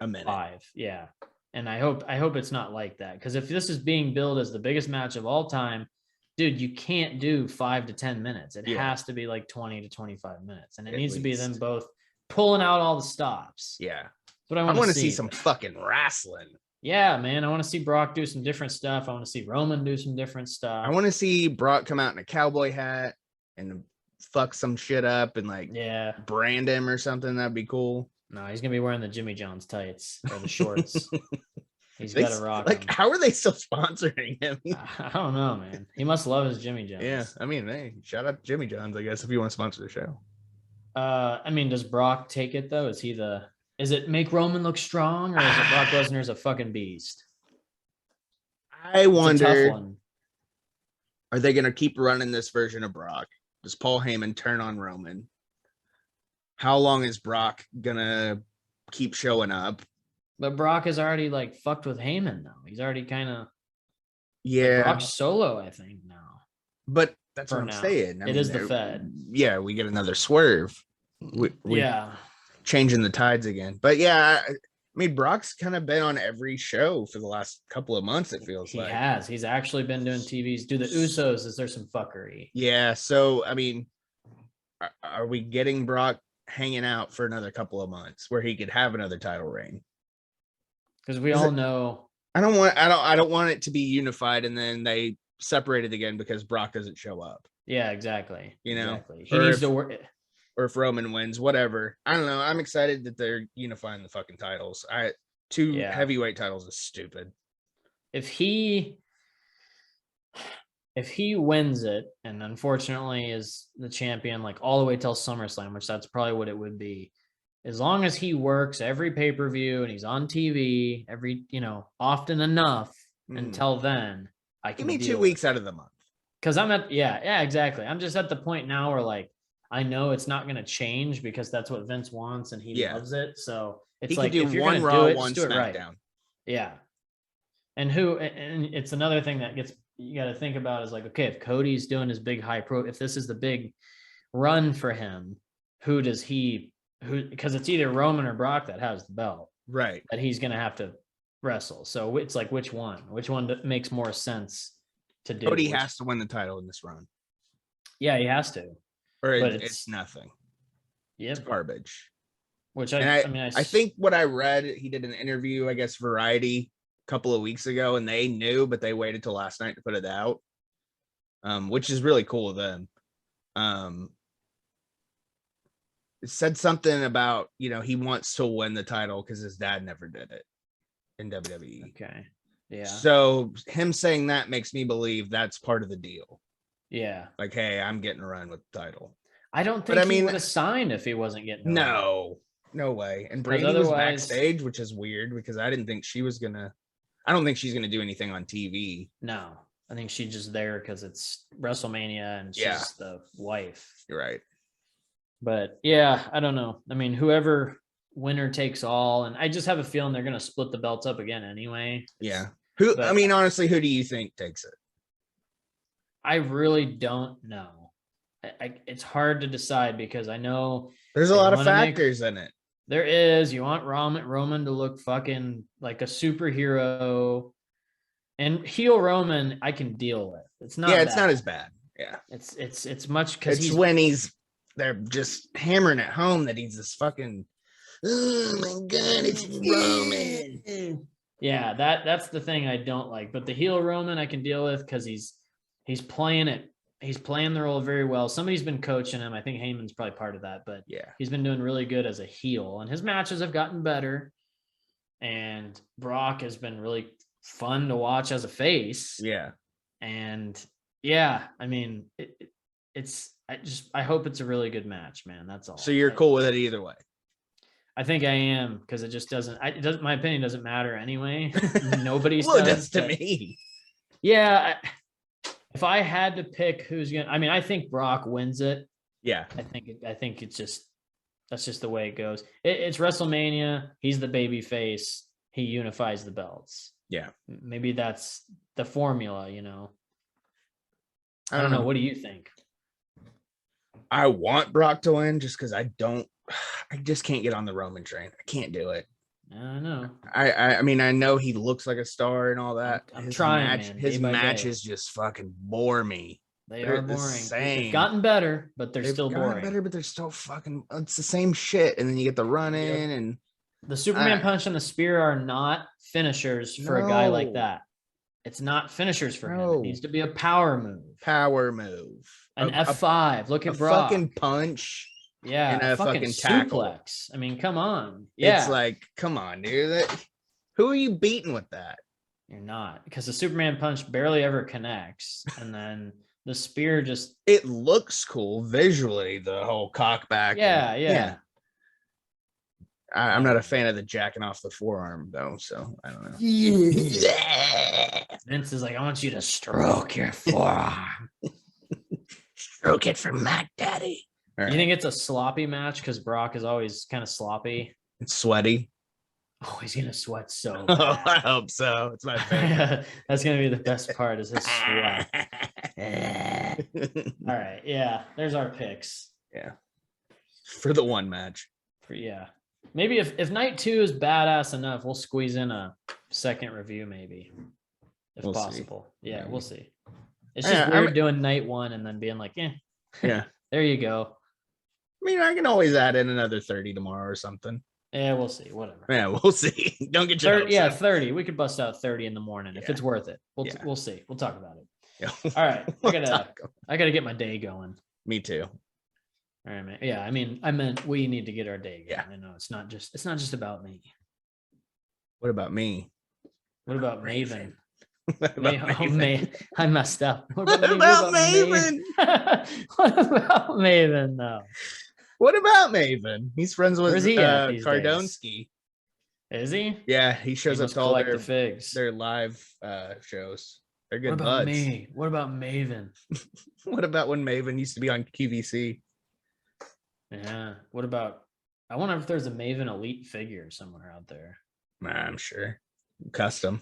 Speaker 2: a minute.
Speaker 1: 5, yeah. And I hope it's not like that because if this is being billed as the biggest match of all time, dude, you can't do 5 to 10 minutes. It has to be like 20 to 25 minutes, and it needs to be them both pulling out all the stops.
Speaker 2: Yeah,
Speaker 1: but I
Speaker 2: want
Speaker 1: want
Speaker 2: to see some fucking wrestling.
Speaker 1: Yeah, man, I want to see Brock do some different stuff. I want to see Roman do some different stuff.
Speaker 2: I want to see Brock come out in a cowboy hat and fuck some shit up and brand him or something. That'd be cool.
Speaker 1: No, he's gonna be wearing the Jimmy John's tights or the shorts. He's got to rock.
Speaker 2: Like, how are they still sponsoring him?
Speaker 1: I don't know, man. He must love his Jimmy John's.
Speaker 2: Yeah, I mean, hey, shout out to Jimmy John's, I guess, if you want to sponsor the show.
Speaker 1: Does Brock take it though? Is it make Roman look strong, or is it Brock Lesnar's a fucking beast?
Speaker 2: I wonder, are they gonna keep running this version of Brock? Does Paul Heyman turn on Roman? How long is Brock gonna keep showing up?
Speaker 1: But Brock is already like fucked with Heyman though. He's already kind of Brock's solo, I think now.
Speaker 2: But that's what I'm saying.
Speaker 1: It is the Fed.
Speaker 2: Yeah, we get another swerve. We changing the tides again. But yeah, I mean, Brock's kind of been on every show for the last couple of months. It feels like
Speaker 1: he has. He's actually been doing TVs. Do the Usos? Is there some fuckery?
Speaker 2: Yeah. So I mean, are we getting Brock hanging out for another couple of months where he could have another title reign?
Speaker 1: Because we all know
Speaker 2: I don't want it to be unified and then they separated again because Brock doesn't show up.
Speaker 1: Yeah, exactly.
Speaker 2: You know,
Speaker 1: exactly. He needs to work.
Speaker 2: Or if Roman wins, whatever. I don't know. I'm excited that they're unifying the fucking titles. Two heavyweight titles is stupid.
Speaker 1: If he wins it, and unfortunately is the champion like all the way till SummerSlam, which that's probably what it would be. As long as he works every pay-per-view and he's on TV often enough until then, I can
Speaker 2: give me 2 weeks out of the month.
Speaker 1: Because I'm at exactly. I'm just at the point now where like I know it's not going to change because that's what Vince wants and he loves it. So it's
Speaker 2: he
Speaker 1: like
Speaker 2: could do
Speaker 1: if you're
Speaker 2: one
Speaker 1: going to
Speaker 2: Raw,
Speaker 1: do it,
Speaker 2: one
Speaker 1: just do it right.
Speaker 2: SmackDown.
Speaker 1: Yeah. And it's another thing that you got to think about is like, okay, if Cody's doing his big if this is the big run for him, who does he because it's either Roman or Brock that has the belt
Speaker 2: Right.
Speaker 1: that he's going to have to wrestle. So it's like which one makes more sense to do?
Speaker 2: Cody has to win the title in this run,
Speaker 1: Yeah, he has to.
Speaker 2: or
Speaker 1: But
Speaker 2: it's nothing.
Speaker 1: Yeah,
Speaker 2: It's garbage.
Speaker 1: Which
Speaker 2: I
Speaker 1: mean,
Speaker 2: I think what I read, he did an interview, I guess Variety, a couple of weeks ago, and they knew, but they waited till last night to put it out, which is really cool of them. It said something about, he wants to win the title because his dad never did it in WWE.
Speaker 1: Okay. Yeah.
Speaker 2: So him saying that makes me believe that's part of the deal.
Speaker 1: Yeah.
Speaker 2: Like, hey, I'm getting a run with the title.
Speaker 1: I don't think he would have signed if he wasn't getting a run.
Speaker 2: No way. And Brandy was backstage, which is weird because I didn't think she was gonna. I don't think she's gonna do anything on TV.
Speaker 1: No, I think she's just there because it's WrestleMania and she's the wife.
Speaker 2: You're right.
Speaker 1: But yeah, I don't know. I mean, whoever winner takes all, and I just have a feeling they're gonna split the belts up again anyway.
Speaker 2: Yeah. Honestly, who do you think takes it?
Speaker 1: I really don't know. It's hard to decide because I know
Speaker 2: there's a lot of factors in it.
Speaker 1: There is. You want Roman to look fucking like a superhero, and heel Roman I can deal with. It's not.
Speaker 2: Yeah, it's not as bad. Yeah,
Speaker 1: it's much because
Speaker 2: it's when they're just hammering it home that he's this fucking. Oh my god, it's Roman.
Speaker 1: Yeah, that's the thing I don't like. But the heel Roman I can deal with because he's playing it. He's playing the role very well. Somebody's been coaching him. I think Heyman's probably part of that, but
Speaker 2: yeah,
Speaker 1: he's been doing really good as a heel, and his matches have gotten better. And Brock has been really fun to watch as a face.
Speaker 2: Yeah,
Speaker 1: and yeah, I mean, I hope it's a really good match, man. That's all.
Speaker 2: So you're cool with it either way.
Speaker 1: I think I am because it just doesn't. My opinion doesn't matter anyway. Nobody's
Speaker 2: well, does to me.
Speaker 1: Yeah. If I had to pick who's gonna, I mean, I think Brock wins it.
Speaker 2: Yeah,
Speaker 1: I think it's just that's just the way it goes. It's WrestleMania. He's the baby face. He unifies the belts.
Speaker 2: Yeah,
Speaker 1: maybe that's the formula.
Speaker 2: I don't know.
Speaker 1: What do you think?
Speaker 2: I want Brock to win just because I just can't get on the Roman train. I can't do it.
Speaker 1: I know.
Speaker 2: I mean, I know he looks like a star and all that.
Speaker 1: I'm trying, man.
Speaker 2: His matches just fucking bore me.
Speaker 1: They are boring. They've gotten better, but they're still boring.
Speaker 2: Better, but they're still fucking. It's the same shit. And then you get the run in and
Speaker 1: the Superman punch and the spear are not finishers for a guy like that. It's not finishers for him. It needs to be a power move.
Speaker 2: An
Speaker 1: F5. Look at Brock.
Speaker 2: Fucking punch.
Speaker 1: Yeah,
Speaker 2: and a fucking tackle.
Speaker 1: Suplex. I mean, come on. Yeah,
Speaker 2: it's like, come on, dude. Who are you beating with that?
Speaker 1: You're not, because the Superman punch barely ever connects, and then the spear
Speaker 2: it looks cool visually. The whole cockback.
Speaker 1: Yeah.
Speaker 2: I'm not a fan of the jacking off the forearm though, so I don't know.
Speaker 1: Vince is like, I want you to stroke your forearm.
Speaker 2: Stroke it for Mac Daddy.
Speaker 1: Right. You think it's a sloppy match because Brock is always kind of sloppy?
Speaker 2: It's sweaty.
Speaker 1: Oh, he's gonna sweat so bad.
Speaker 2: Oh, I hope so. It's my favorite.
Speaker 1: That's gonna be the best part is his sweat. All right, yeah. There's our picks.
Speaker 2: Yeah. For the one match.
Speaker 1: Maybe if night 2 is badass enough, we'll squeeze in a second review, maybe, if possible. See. Yeah, we'll see. It's just weird doing night 1 and then being like,
Speaker 2: yeah,
Speaker 1: there you go.
Speaker 2: I mean, I can always add in another 30 tomorrow or something.
Speaker 1: Yeah, we'll see. Whatever.
Speaker 2: Yeah, we'll see. Don't get your
Speaker 1: 30. We could bust out 30 in the morning if it's worth it. We'll see. We'll talk about it.
Speaker 2: Yeah.
Speaker 1: All right. I gotta get my day going.
Speaker 2: Me too.
Speaker 1: All right, man. Yeah, I meant we need to get our day going.
Speaker 2: Yeah.
Speaker 1: I know it's not just about me.
Speaker 2: What about me?
Speaker 1: What about Maven?
Speaker 2: Maven?
Speaker 1: I messed up.
Speaker 2: What about Maven?
Speaker 1: What about Maven though?
Speaker 2: What about Maven? He's friends with
Speaker 1: Cardonsky. Is he?
Speaker 2: Yeah, he shows up to all
Speaker 1: the figs.
Speaker 2: Their live shows. They're good
Speaker 1: What about
Speaker 2: buds.
Speaker 1: me? What about Maven?
Speaker 2: What about when Maven used to be on QVC?
Speaker 1: Yeah. What about? I wonder if there's a Maven Elite figure somewhere out there.
Speaker 2: I'm sure. Custom.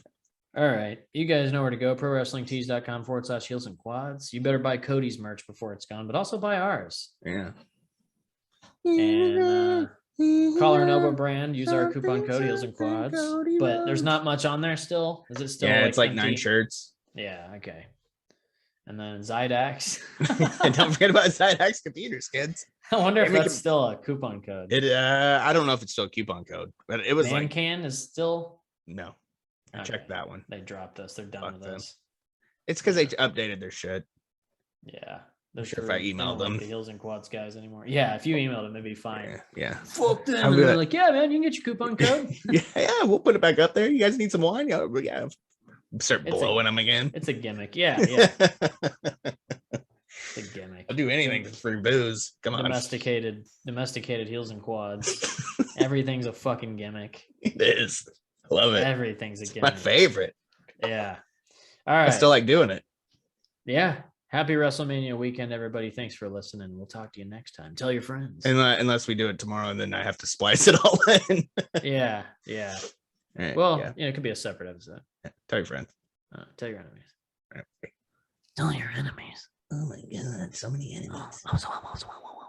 Speaker 1: All right. You guys know where to go. ProWrestlingTees.com/heels and quads. You better buy Cody's merch before it's gone, but also buy ours.
Speaker 2: Yeah.
Speaker 1: And Collar and elbow brand. Use our coupon code Heels and Quads. But there's not much on there still. Is it still?
Speaker 2: Yeah, it's like
Speaker 1: empty?
Speaker 2: 9 shirts.
Speaker 1: Yeah. Okay. And then Zydax.
Speaker 2: And don't forget about Zydax computers, kids.
Speaker 1: I wonder if that's still a coupon code.
Speaker 2: I don't know if it's still a coupon code, but it was like
Speaker 1: Can is still.
Speaker 2: no. I checked that one.
Speaker 1: They dropped us. They're done
Speaker 2: Fuck
Speaker 1: with
Speaker 2: them.
Speaker 1: us.
Speaker 2: It's because they updated their shit.
Speaker 1: Yeah.
Speaker 2: I'm sure if I emailed them,
Speaker 1: like the Heels and Quads guys anymore. Yeah, if you emailed them, it'd be fine.
Speaker 2: Yeah.
Speaker 1: Fuck them. And they're like, yeah, man, you can get your coupon code.
Speaker 2: yeah, we'll put it back up there. You guys need some wine? Yeah. Start blowing them again.
Speaker 1: It's a gimmick. Yeah. It's a gimmick.
Speaker 2: I'll do anything for free booze. Come on.
Speaker 1: Domesticated Heels and Quads. Everything's a fucking gimmick.
Speaker 2: It is. I love it.
Speaker 1: Everything's a gimmick.
Speaker 2: My favorite.
Speaker 1: Yeah. All right.
Speaker 2: I still like doing it.
Speaker 1: Yeah. Happy WrestleMania weekend, everybody. Thanks for listening. We'll talk to you next time. Tell your friends.
Speaker 2: Unless we do it tomorrow, and then I have to splice it all in.
Speaker 1: Yeah.
Speaker 2: Right,
Speaker 1: Well, it could be a separate episode.
Speaker 2: Yeah. Tell your friends.
Speaker 1: Tell your enemies.
Speaker 2: Right.
Speaker 1: Tell your enemies.
Speaker 2: Oh my god, so many enemies.
Speaker 1: Oh,